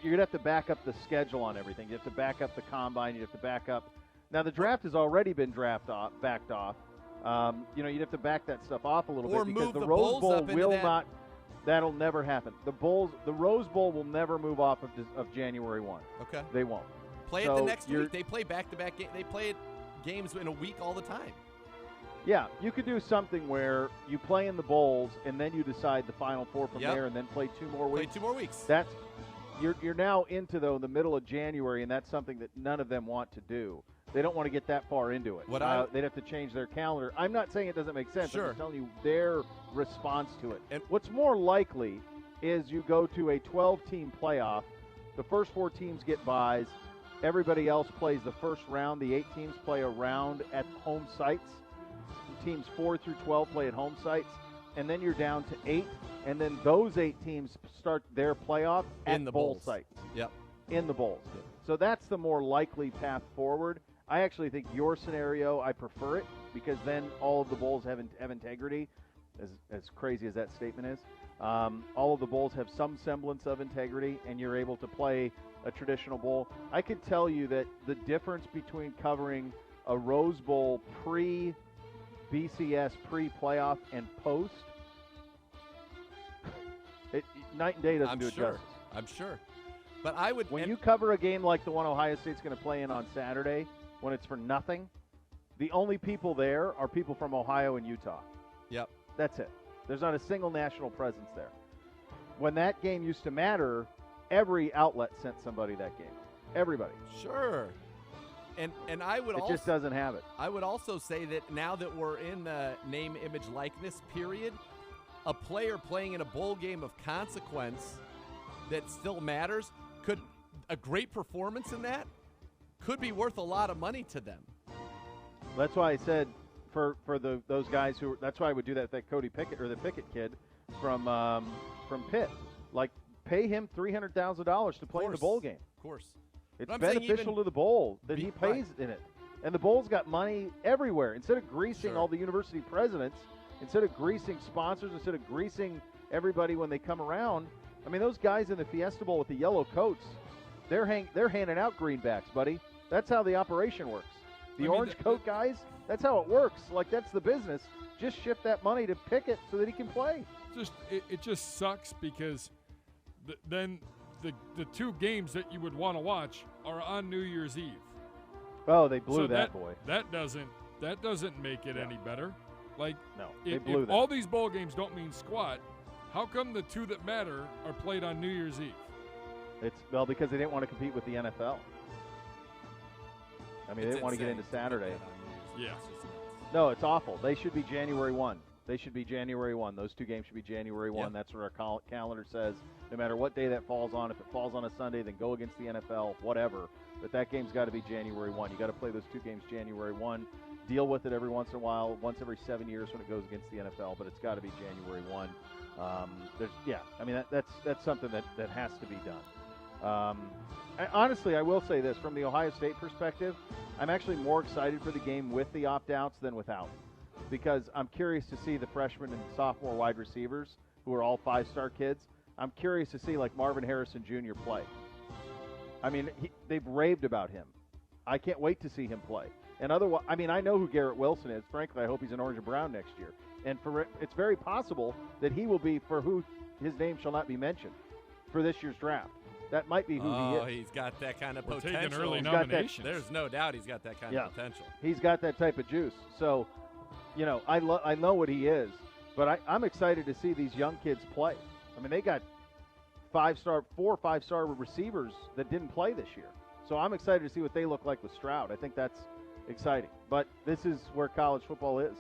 gonna have to back up the schedule on everything. You have to back up the combine. You have to back up. Now the draft has already been backed off. You'd have to back that stuff off a little bit because the Rose Bowl will not. That'll never happen. The Rose Bowl will never move off of January 1. Okay. They won't. Play it the next week. They play back-to-back games. They play it games in a week all the time. Yeah, you could do something where you play in the bowls and then you decide the Final Four from there, and then play 2 more weeks. Play 2 more weeks. That's you're now into the middle of January, and that's something that none of them want to do. They don't want to get that far into it. They'd have to change their calendar. I'm not saying it doesn't make sense. Sure. I'm just telling you their response to it. And what's more likely is you go to a 12-team playoff. The first 4 teams get byes. Everybody else plays the first round. The 8 teams play a round at home sites. Teams 4 through 12 play at home sites. And then you're down to 8. And then those 8 teams start their playoff at the bowl bowls. sites. Yep. In the bowls. So that's the more likely path forward. I actually think your scenario, I prefer it, because then all of the bowls have integrity, as crazy as that statement is. All of the bowls have some semblance of integrity, and you're able to play a traditional bowl. I could tell you that the difference between covering a Rose Bowl pre-BCS, pre-playoff, and post, night and day doesn't do it justice. I'm sure. But I would. When you cover a game like the one Ohio State's going to play in on Saturday, when it's for nothing, the only people there are people from Ohio and Utah. Yep. That's it. There's not a single national presence there. When that game used to matter, every outlet sent somebody that game. Everybody. Sure. And I would It just doesn't have it. I would also say that now that we're in the name, image, likeness period, a player playing in a bowl game of consequence that still matters, could a great performance in that could be worth a lot of money to them. That's why I said for those guys that's why I would do that with that Cody Pickett, or the Pickett kid from Pitt. Like, pay him $300,000 to play in the bowl game. Of course. It's beneficial to the bowl that he plays in it. And the bowl's got money everywhere. Instead of greasing all the university presidents, instead of greasing sponsors, instead of greasing everybody when they come around, I mean, those guys in the Fiesta Bowl with the yellow coats, they're handing out greenbacks, buddy. That's how the operation works. The orange coat guys, that's how it works. Like, that's the business. Just shift that money to Pickett so that he can play. It just sucks because then the 2 games that you would want to watch are on New Year's Eve. Oh, they blew So that boy. That doesn't make it any better. Like, no, if all these bowl games don't mean squat, how come the 2 that matter are played on New Year's Eve? Because they didn't want to compete with the NFL. I mean, they didn't want to get into Saturday. Yeah. No, it's awful. They should be January 1. They should be January 1. Those 2 games should be January 1. Yep. That's what our calendar says. No matter what day that falls on, if it falls on a Sunday, then go against the NFL, whatever. But that game's got to be January 1. You got to play those 2 games January 1. Deal with it every once in a while, once every 7 years when it goes against the NFL. But it's got to be January 1. I mean, that's something that has to be done. Honestly, I will say this. From the Ohio State perspective, I'm actually more excited for the game with the opt-outs than without, because I'm curious to see the freshman and sophomore wide receivers, who are all 5-star kids. I'm curious to see, like, Marvin Harrison Jr. play. I mean, they've raved about him. I can't wait to see him play. And otherwise, I mean, I know who Garrett Wilson is. Frankly, I hope he's in orange and brown next year. And it's very possible that he will be for who his name shall not be mentioned for this year's draft. That might be who he is. Oh, he's got that kind of We're potential. taking early nominations. There's no doubt he's got that kind of potential. He's got that type of juice. So, I know what he is, but I'm excited to see these young kids play. I mean, they got 4 or 5-star receivers that didn't play this year. So I'm excited to see what they look like with Stroud. I think that's exciting. But this is where college football is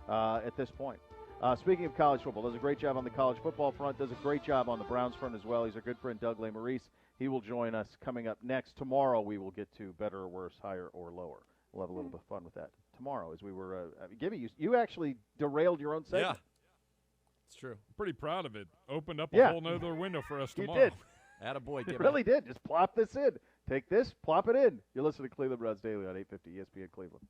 at this point. Speaking of college football, does a great job on the college football front, does a great job on the Browns front as well. He's our good friend Doug LeMaurice. He will join us coming up next. Tomorrow we will get to better or worse, higher or lower. We'll have a little bit of fun with that tomorrow as we were Gibby, you actually derailed your own segment. Yeah, it's true. I'm pretty proud of it. Opened up a whole nother window for us tomorrow. You did. Attaboy, Gibby. It really did. Just plop this in. Take this, plop it in. You're listening to Cleveland Browns Daily on 850 ESPN Cleveland.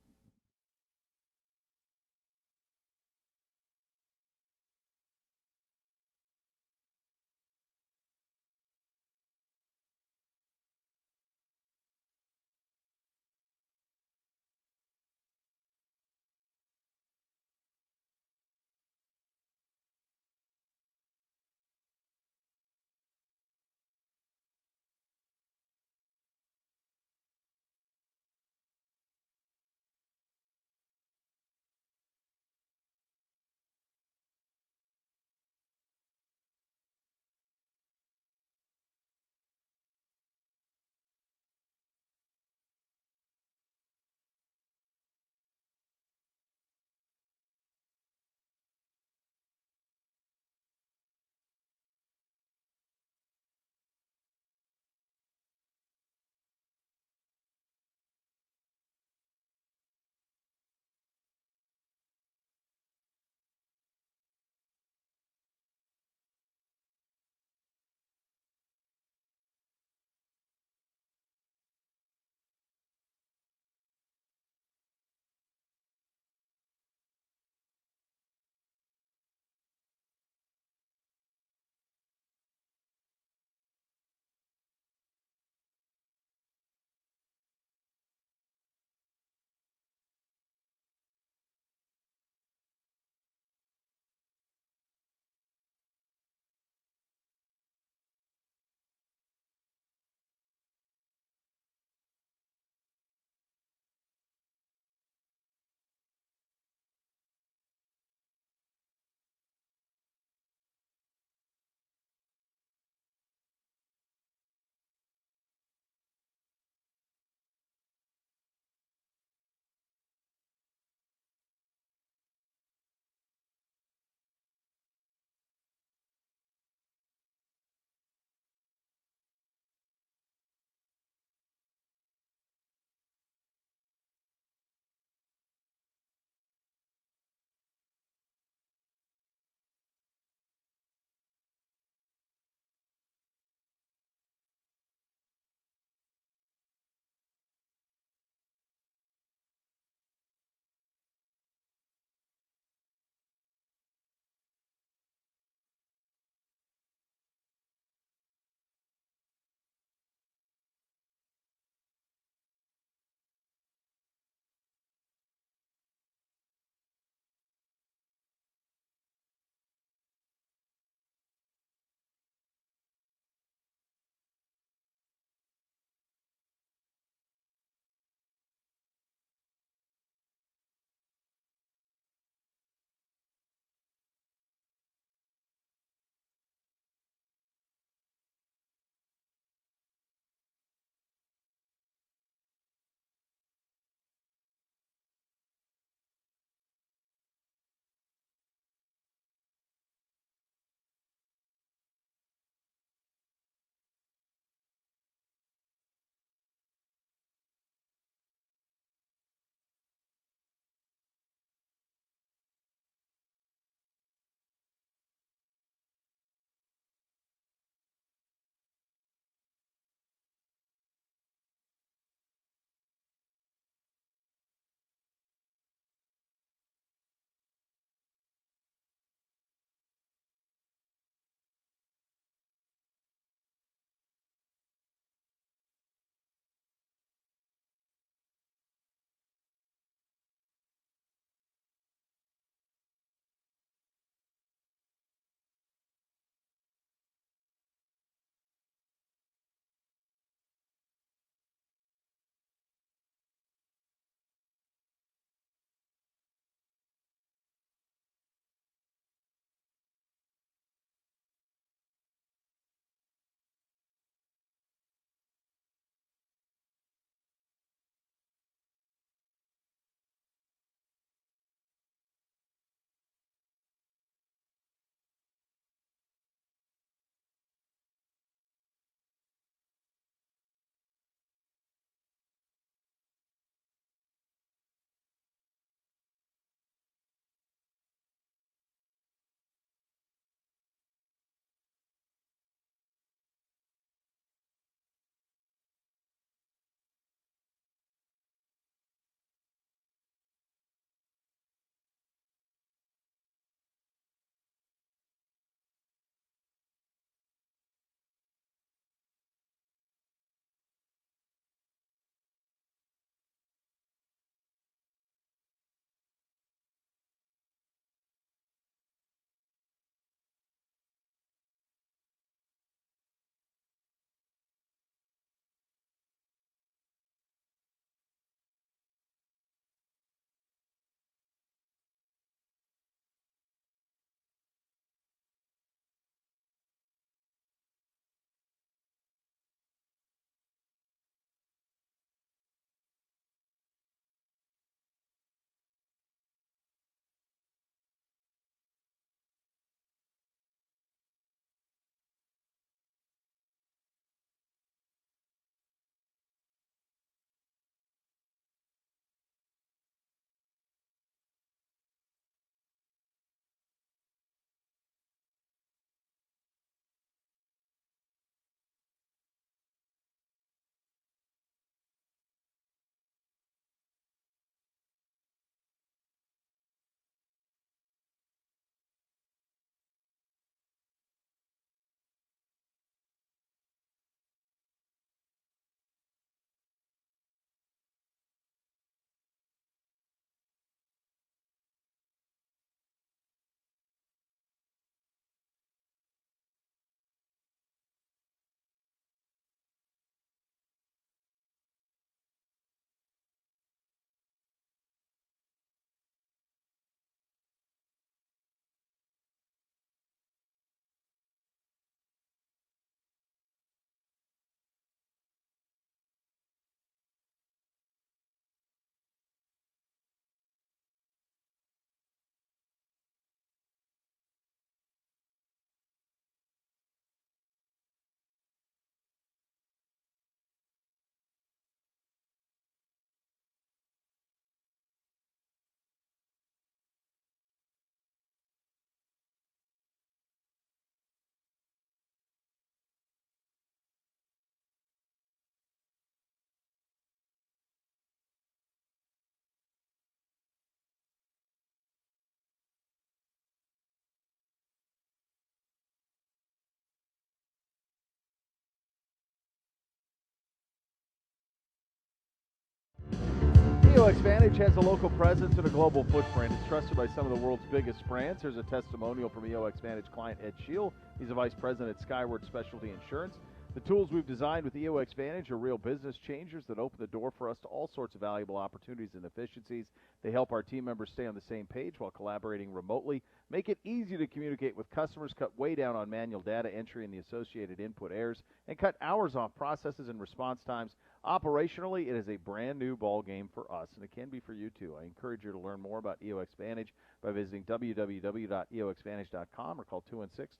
Vantage has a local presence and a global footprint. It's trusted by some of the world's biggest brands. Here's a testimonial from EOX Vantage client Ed Shield. He's a vice president at Skyward Specialty Insurance. The tools we've designed with EOX Vantage are real business changers that open the door for us to all sorts of valuable opportunities and efficiencies. They help our team members stay on the same page while collaborating remotely, make it easy to communicate with customers, cut way down on manual data entry and the associated input errors, and cut hours off processes and response times. Operationally, it is a brand new ball game for us, and it can be for you too. I encourage you to learn more about EOX Vantage by visiting www.eoxvantage.com or call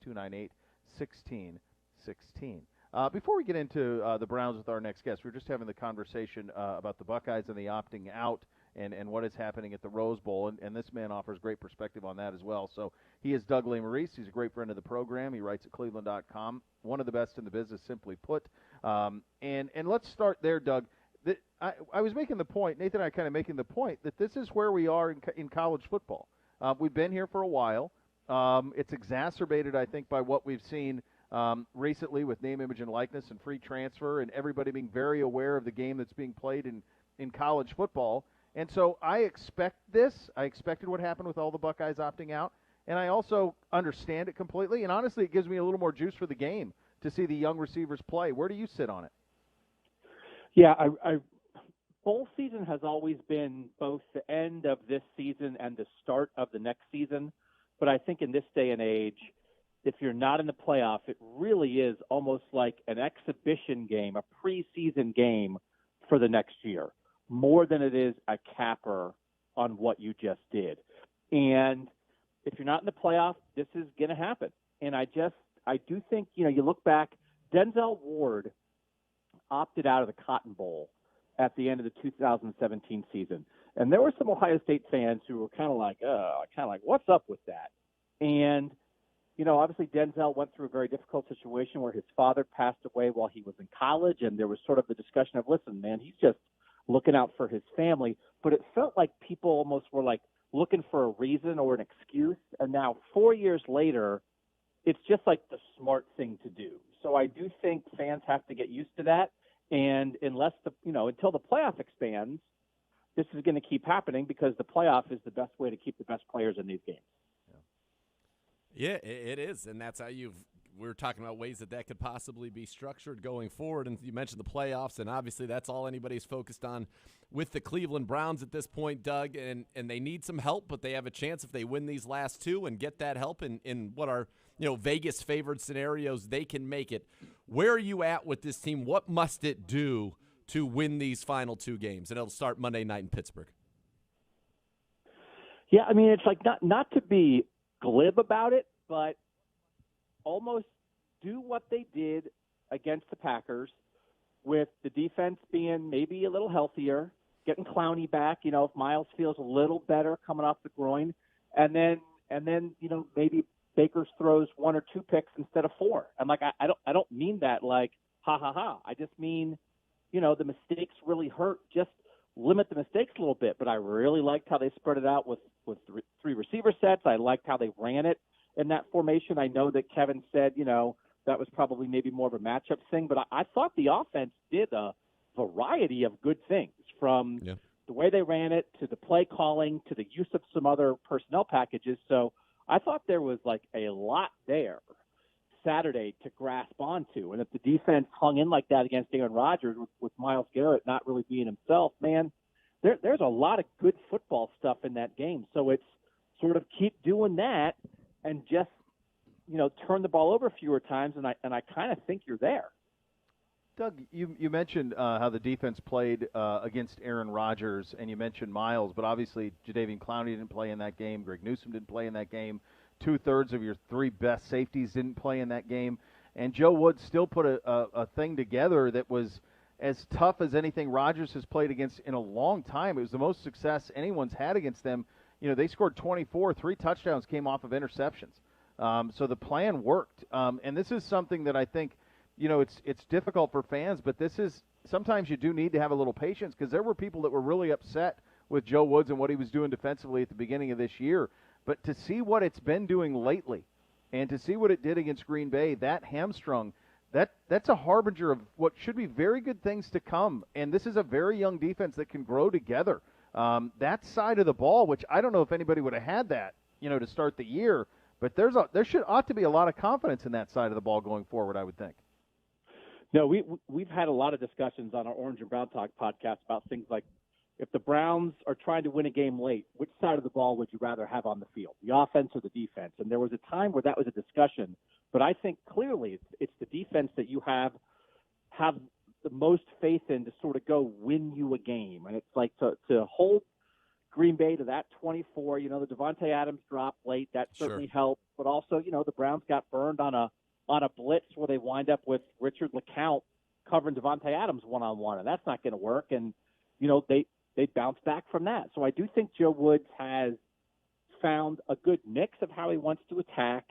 216-298-1616. Before we get into the Browns with our next guest, we're just having the conversation about the Buckeyes and the opting out and what is happening at the Rose Bowl, and this man offers great perspective on that as well. So he is Doug Lesmerises. He's a great friend of the program. He writes at Cleveland.com, one of the best in the business, simply put. And let's start there, Doug. I was making the point, Nathan and I kind of making the point, that this is where we are in college football. We've been here for a while. It's exacerbated, I think, by what we've seen recently with name, image, and likeness and free transfer and everybody being very aware of the game that's being played in college football. And so I expect this. I expected what happened with all the Buckeyes opting out, and I also understand it completely. And honestly, it gives me a little more juice for the game to see the young receivers play. Where do you sit on it? Yeah, bowl season has always been both the end of this season and the start of the next season. But I think in this day and age, if you're not in the playoff, it really is almost like an exhibition game, a preseason game for the next year, more than it is a capper on what you just did. And if you're not in the playoff, this is going to happen. And I do think, you look back, Denzel Ward opted out of the Cotton Bowl at the end of the 2017 season. And there were some Ohio State fans who were kind of like, what's up with that? And obviously Denzel went through a very difficult situation where his father passed away while he was in college, and there was sort of the discussion of, listen, man, he's just looking out for his family. But it felt like people almost were like looking for a reason or an excuse. And now 4 years later, it's just like the smart thing to do. So I do think fans have to get used to that. And until the playoff expands, this is going to keep happening because the playoff is the best way to keep the best players in these games. Yeah, it is, and that's how we're talking about ways that could possibly be structured going forward. And you mentioned the playoffs, and obviously that's all anybody's focused on with the Cleveland Browns at this point, Doug. And they need some help, but they have a chance if they win these last two and get that help in what are Vegas favored scenarios, they can make it. Where are you at with this team? What must it do to win these final two games? And it'll start Monday night in Pittsburgh. Yeah, I mean, it's like not to be glib about it, but almost do what they did against the Packers with the defense being maybe a little healthier, getting Clowney back, if Miles feels a little better coming off the groin, and then maybe Baker throws 1 or 2 picks instead of 4. And like I don't mean that like ha ha ha. I just mean, the mistakes really hurt. Just limit the mistakes a little bit. But I really liked how they spread it out with 3 receiver sets. I liked how they ran it in that formation. I know that Kevin said, that was probably maybe more of a matchup thing, but I thought the offense did a variety of good things from the way they ran it to the play calling to the use of some other personnel packages. So I thought there was like a lot there Saturday to grasp onto. And if the defense hung in like that against Aaron Rodgers with Myles Garrett not really being himself, man, there's a lot of good football stuff in that game. So it's sort of keep doing that and just, turn the ball over fewer times, and I kind of think you're there. Doug, you mentioned how the defense played against Aaron Rodgers, and you mentioned Miles, but obviously Jadeveon Clowney didn't play in that game. Greg Newsome didn't play in that game. 2/3 of your 3 best safeties didn't play in that game. And Joe Woods still put a thing together that was as tough as anything Rodgers has played against in a long time. It was the most success anyone's had against them. They scored 24. 3 touchdowns came off of interceptions. So the plan worked. And this is something that I think, it's difficult for fans, but this is sometimes you do need to have a little patience because there were people that were really upset with Joe Woods and what he was doing defensively at the beginning of this year. But to see what it's been doing lately and to see what it did against Green Bay, that hamstrung, that's a harbinger of what should be very good things to come. And this is a very young defense that can grow together. That side of the ball, which I don't know if anybody would have had that, to start the year, but there ought to be a lot of confidence in that side of the ball going forward, I would think. No, we've had a lot of discussions on our Orange and Brown Talk podcast about things like, if the Browns are trying to win a game late, which side of the ball would you rather have on the field, the offense or the defense? And there was a time where that was a discussion, but I think clearly it's the defense that you have the most faith in to sort of go win you a game. And it's like to hold Green Bay to that 24, the Devontae Adams drop late, that certainly helped, but also, the Browns got burned on a blitz where they wind up with Richard LeCount covering Devontae Adams one-on-one, and that's not going to work. And, they bounced back from that. So I do think Joe Woods has found a good mix of how he wants to attack.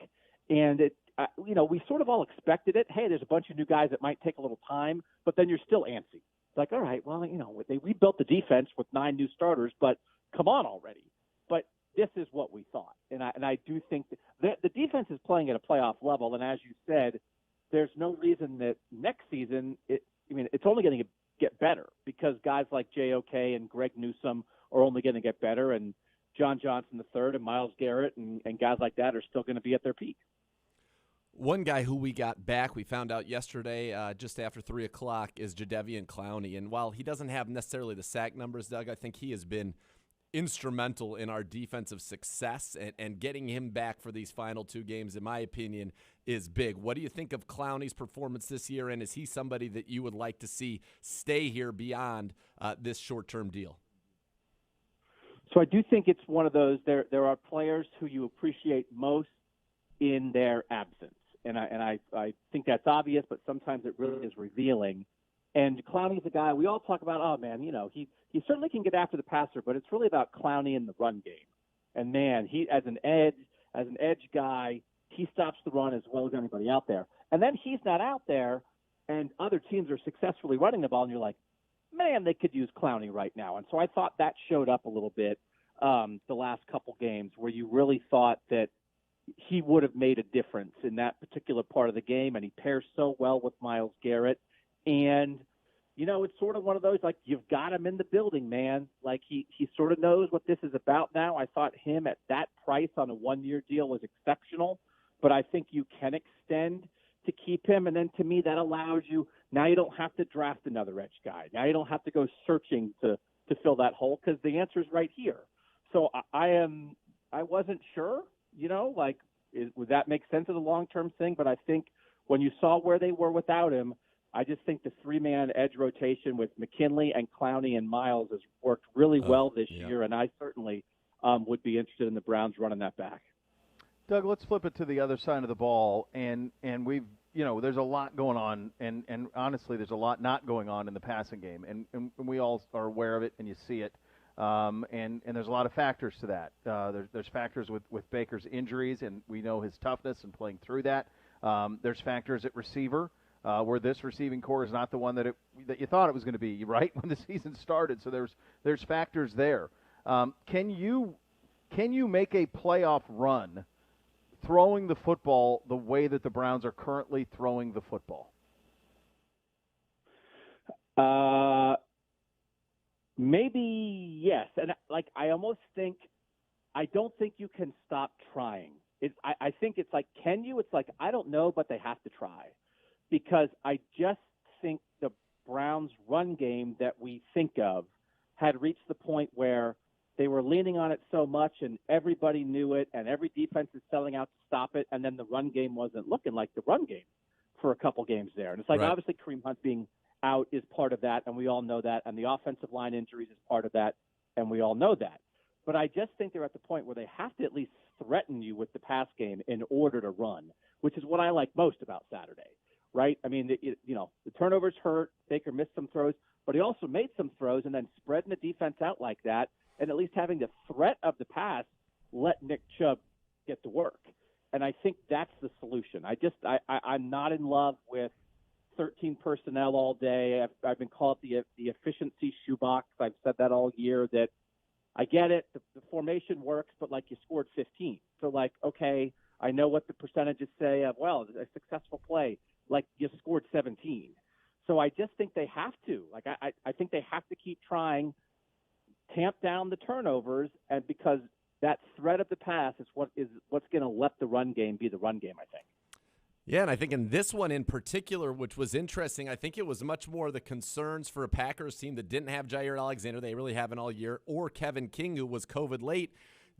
And we sort of all expected it. Hey, there's a bunch of new guys that might take a little time, but then you're still antsy. It's like, all right, well, they rebuilt the defense with 9 new starters, but come on already. But this is what we thought. And I do think that the defense is playing at a playoff level. And as you said, there's no reason that next season, it's only going to get better because guys like JOK and Greg Newsome are only going to get better, and John Johnson III and Myles Garrett and guys like that are still going to be at their peak. One guy who we got back, we found out yesterday just after 3 o'clock, is Jadeveon Clowney. And while he doesn't have necessarily the sack numbers, Doug, I think he has been instrumental in our defensive success, and getting him back for these final 2 games, in my opinion, is big. What do you think of Clowney's performance this year, and is he somebody that you would like to see stay here beyond this short-term deal? So I do think it's one of those, there are players who you appreciate most in their absence. And I think that's obvious, but sometimes it really is revealing. And Clowney's a guy we all talk about, oh, man, he certainly can get after the passer, but it's really about Clowney in the run game. And, man, he as an edge guy, he stops the run as well as anybody out there. And then he's not out there, and other teams are successfully running the ball, and you're like, man, they could use Clowney right now. And so I thought that showed up a little bit the last couple games where you really thought that he would have made a difference in that particular part of the game, and he pairs so well with Myles Garrett. And, it's sort of one of those, like, you've got him in the building, man. Like, he sort of knows what this is about now. I thought him at that price on a 1-year deal was exceptional, but I think you can extend to keep him. And then to me, that allows you, now you don't have to draft another edge guy. Now you don't have to go searching to fill that hole because the answer is right here. So I wasn't sure, would that make sense of the long-term thing? But I think when you saw where they were without him, I just think the 3-man edge rotation with McKinley and Clowney and Myles has worked really well this year, and I certainly would be interested in the Browns running that back. Doug, let's flip it to the other side of the ball, and we've there's a lot going on, and honestly, there's a lot not going on in the passing game, and we all are aware of it, and you see it, and there's a lot of factors to that. There's factors with Baker's injuries, and we know his toughness and playing through that. There's factors at receiver. Where this receiving core is not the one that you thought it was going to be, right, when the season started. So there's factors there. Can you make a playoff run throwing the football the way that the Browns are currently throwing the football? Maybe yes, and I don't think you can stop trying. I think it's like, can you? It's like, I don't know, but they have to try. Because I just think the Browns' run game that we think of had reached the point where they were leaning on it so much and everybody knew it and every defense is selling out to stop it, and then the run game wasn't looking like the run game for a couple games there. And it's like, obviously Kareem Hunt being out is part of that, and we all know that, and the offensive line injuries is part of that, and we all know that. But I just think they're at the point where they have to at least threaten you with the pass game in order to run, which is what I like most about Saturday. Right? I mean, the turnovers hurt. Baker missed some throws, but he also made some throws, and then spreading the defense out like that and at least having the threat of the pass let Nick Chubb get to work. And I think that's the solution. I'm not in love with 13 personnel all day. I've been called the efficiency shoebox. I've said that all year, that I get it. The formation works, but, like, you scored 15. So, like, okay, I know what the percentages say of, well, a successful play. Like, you scored 17. So I just think they have to. Like, I think they have to keep trying tamp down the turnovers, and because that threat of the pass is what's going to let the run game be the run game, I think. Yeah, and I think in this one in particular, which was interesting, I think it was much more the concerns for a Packers team that didn't have Jair Alexander, they really haven't all year, or Kevin King, who was COVID late.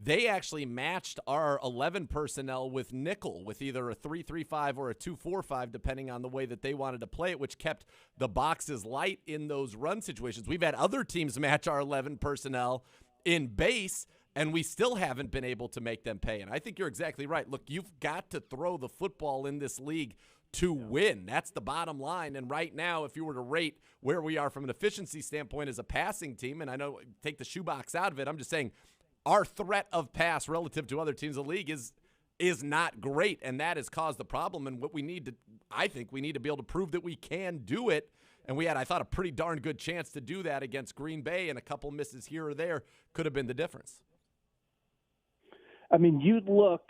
They actually matched our 11 personnel with nickel, with either a 3-3-5 or a 2-4-5, depending on the way that they wanted to play it, which kept the boxes light in those run situations. We've had other teams match our 11 personnel in base, and we still haven't been able to make them pay. And I think you're exactly right. Look, you've got to throw the football in this league to win. That's the bottom line. And right now, if you were to rate where we are from an efficiency standpoint as a passing team, and I know take the shoebox out of it, I'm just saying our threat of pass relative to other teams in the league is not great, and that has caused the problem. And what we need to, I think we need to be able to prove that we can do it. And we had, I thought, a pretty darn good chance to do that against Green Bay, and a couple misses here or there could have been the difference. I mean, you look.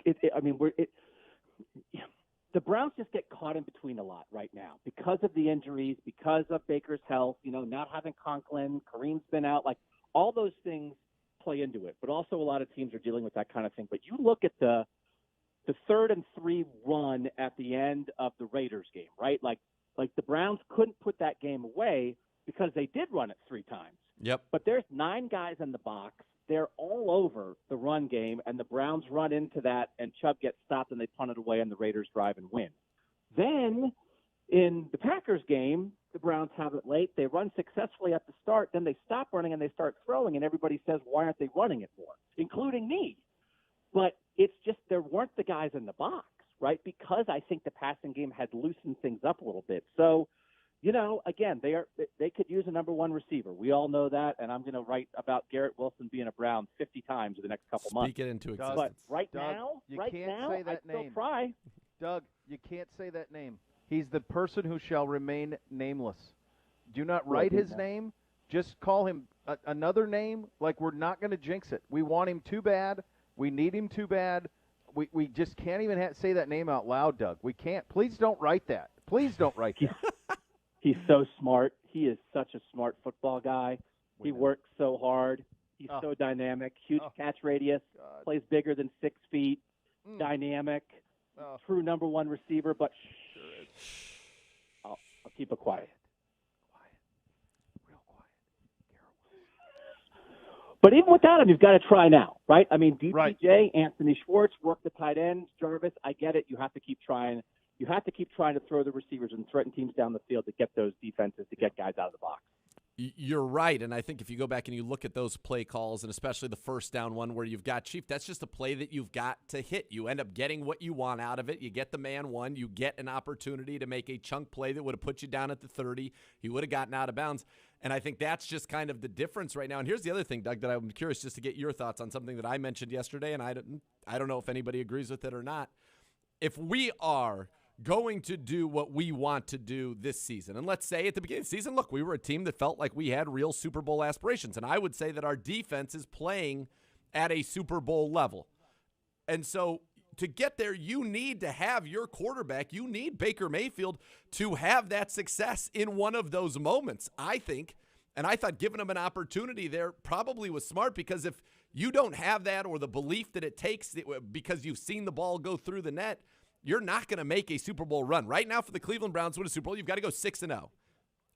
The Browns just get caught in between a lot right now because of the injuries, because of Baker's health. Not having Conklin, Kareem's been out. Like all those things play into it. But also, a lot of teams are dealing with that kind of thing. But you look at the 3rd and 3 run at the end of the Raiders game, right? Like the Browns couldn't put that game away because they did run it 3 times. Yep. But there's 9 guys in the box. They're all over the run game, and the Browns run into that, and Chubb gets stopped, and they punt it away, and the Raiders drive and win. Then in the Packers game, the Browns have it late. They run successfully at the start. Then they stop running, and they start throwing, and everybody says, why aren't they running it more, including me? But it's just there weren't the guys in the box, right, because I think the passing game had loosened things up a little bit. So, again, they could use a number 1 receiver. We all know that, and I'm going to write about Garrett Wilson being a Brown 50 times in the next couple months. Speak it into existence. But right Doug, now, you can't say that I'd still name. try. Doug, you can't say that name. He's the person who shall remain nameless. Do not write his name. Just call him another name. Like, we're not going to jinx it. We want him too bad. We need him too bad. We just can't even say that name out loud, Doug. We can't. Please don't write that. Please don't write that. He's so smart. He is such a smart football guy. He works so hard. He's so dynamic. Huge catch radius. God. Plays bigger than 6 feet. Dynamic. True number 1 receiver. But I'll keep it quiet. Real quiet. But even without him, you've got to try now, right? I mean, DPJ, Right. Anthony Schwartz, work the tight ends, Jarvis. I get it. You have to keep trying. You have to keep trying to throw the receivers and threaten teams down the field to get those defenses, to get guys out of the box. You're right, and I think if you go back and you look at those play calls, and especially the first down one where you've got Chief, that's just a play that you've got to hit. You end up getting what you want out of it. You get the man one. You get an opportunity to make a chunk play that would have put you down at the 30. He would have gotten out of bounds, and I think that's just kind of the difference right now. And here's the other thing, Doug, that I'm curious just to get your thoughts on something that I mentioned yesterday, and I don't know if anybody agrees with it or not. If we are going to do what we want to do this season. And let's say at the beginning of the season, look, we were a team that felt like we had real Super Bowl aspirations. And I would say that our defense is playing at a Super Bowl level. And so to get there, you need to have your quarterback. You need Baker Mayfield to have that success in one of those moments, I think. And I thought giving him an opportunity there probably was smart, because if you don't have that, or the belief that it takes because you've seen the ball go through the net, you're not going to make a Super Bowl run. Right now, for the Cleveland Browns to win a Super Bowl, you've got to go 6-0.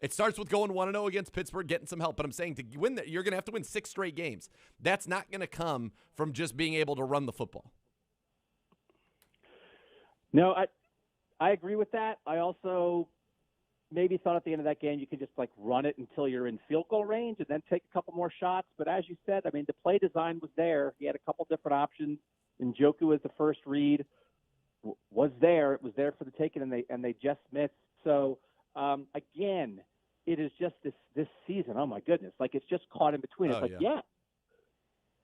It starts with going 1-0 against Pittsburgh, getting some help. But I'm saying to win that, you're going to have to win 6 straight games. That's not going to come from just being able to run the football. No, I agree with that. I also maybe thought at the end of that game you could just run it until you're in field goal range and then take a couple more shots. But as you said, I mean, the play design was there. He had a couple different options. Njoku as the first read was there. It was there for the taking, and they just missed. So again, it is just this season. Oh my goodness! It's just caught in between. It's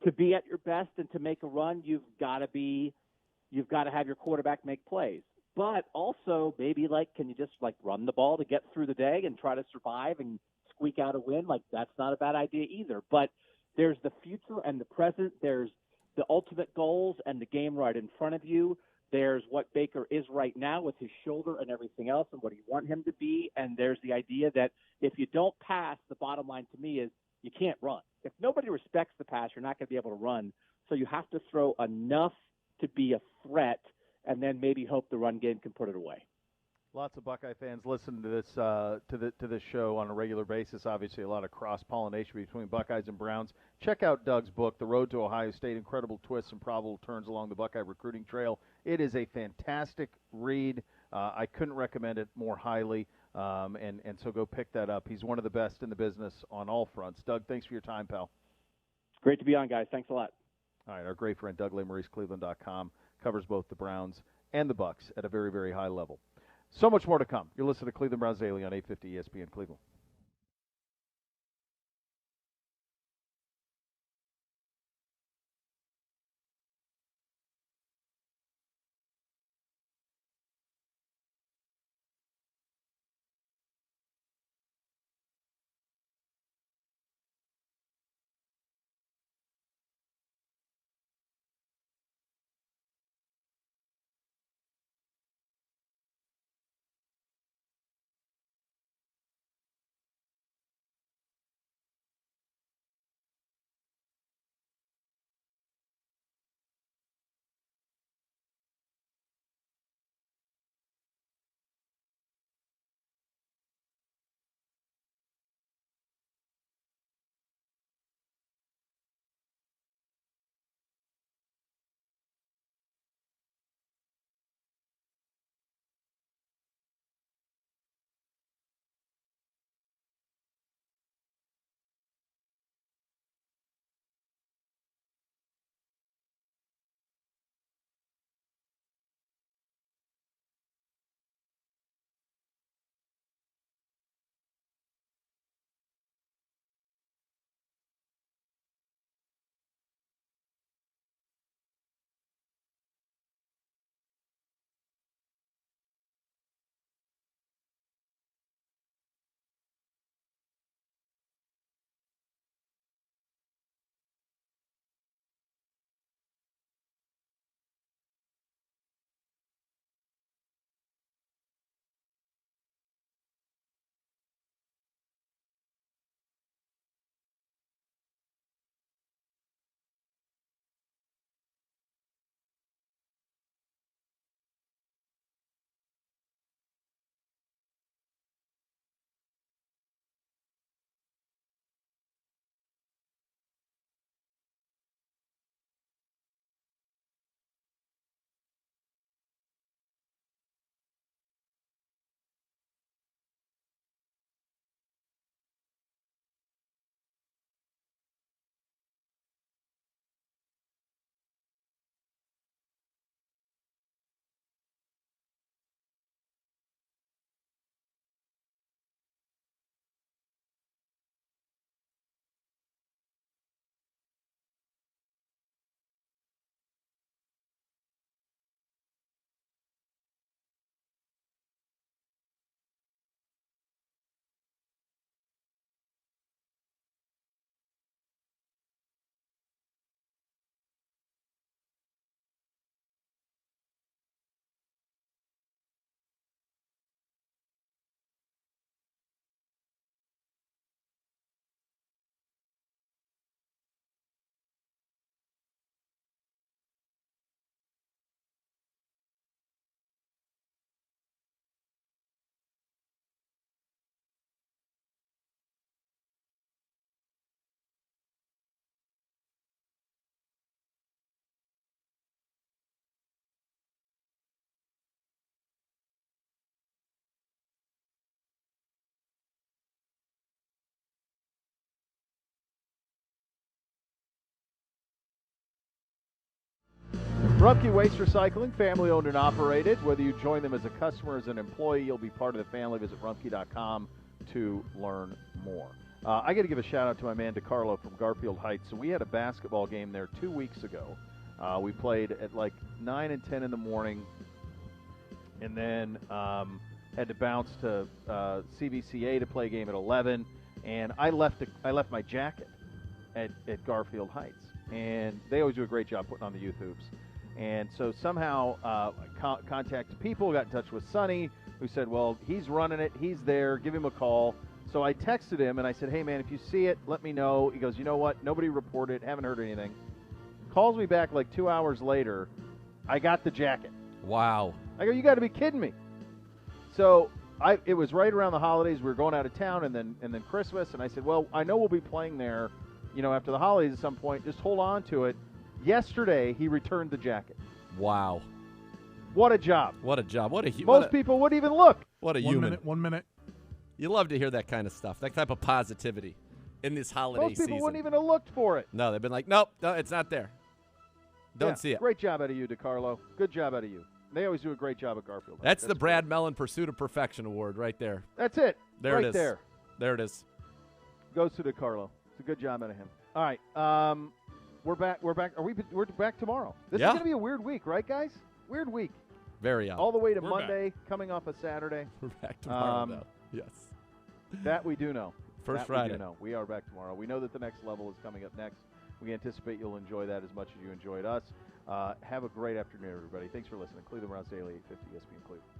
to be at your best and to make a run, you've got to have your quarterback make plays. But also maybe can you just run the ball to get through the day and try to survive and squeak out a win? That's not a bad idea either. But there's the future and the present. There's the ultimate goals and the game right in front of you. There's what Baker is right now with his shoulder and everything else and what you want him to be. And there's the idea that if you don't pass, the bottom line to me is you can't run. If nobody respects the pass, you're not going to be able to run. So you have to throw enough to be a threat, and then maybe hope the run game can put it away. Lots of Buckeye fans listen to this to this show on a regular basis. Obviously, a lot of cross-pollination between Buckeyes and Browns. Check out Doug's book, The Road to Ohio State, Incredible Twists and Probable Turns Along the Buckeye Recruiting Trail. It is a fantastic read. I couldn't recommend it more highly, and so go pick that up. He's one of the best in the business on all fronts. Doug, thanks for your time, pal. Great to be on, guys. Thanks a lot. All right, our great friend Doug Lesmerises, Cleveland.com, covers both the Browns and the Bucks at a very, very high level. So much more to come. You're listening to Cleveland Browns Daily on 850 ESPN Cleveland. Rumpke Waste Recycling, family owned and operated. Whether you join them as a customer or as an employee, you'll be part of the family. Visit rumpke.com to learn more. I got to give a shout out to my man DeCarlo from Garfield Heights. So we had a basketball game there 2 weeks ago. We played at like 9 and 10 in the morning, and then had to bounce to CVCA to play a game at 11. And I left my jacket at Garfield Heights, and they always do a great job putting on the youth hoops. And so somehow contacted people, got in touch with Sonny, who said, well, he's running it, he's there, give him a call. So I texted him and I said, hey, man, if you see it, let me know. He goes, you know what? Nobody reported. Haven't heard anything. Calls me back like 2 hours later. I got the jacket. Wow. I go, you got to be kidding me. So it was right around the holidays. We were going out of town and then Christmas. And I said, well, I know we'll be playing there, after the holidays at some point. Just hold on to it. Yesterday, he returned the jacket. Wow. What a job. What a job. Most people wouldn't even look. What a human. 1 minute. You love to hear that kind of stuff, that type of positivity in this holiday season. Most people wouldn't even have looked for it. No, they've been like, nope, no, it's not there. Don't see it. Great job out of you, DeCarlo. Good job out of you. They always do a great job at Garfield. That's the Brad Mellon Pursuit of Perfection Award right there. That's it. There right it is. There it is. Goes to DeCarlo. It's a good job out of him. All right. We're back. We're back tomorrow. This is going to be a weird week, right, guys? Weird week. Very odd. All the way to We're Monday, back. Coming off a Saturday. We're back tomorrow, though. Yes. That we do know. First that Friday. We do know. We are back tomorrow. We know that the next level is coming up next. We anticipate you'll enjoy that as much as you enjoyed us. Have a great afternoon, everybody. Thanks for listening. Cleveland Browns Daily, 850 ESPN Cleveland.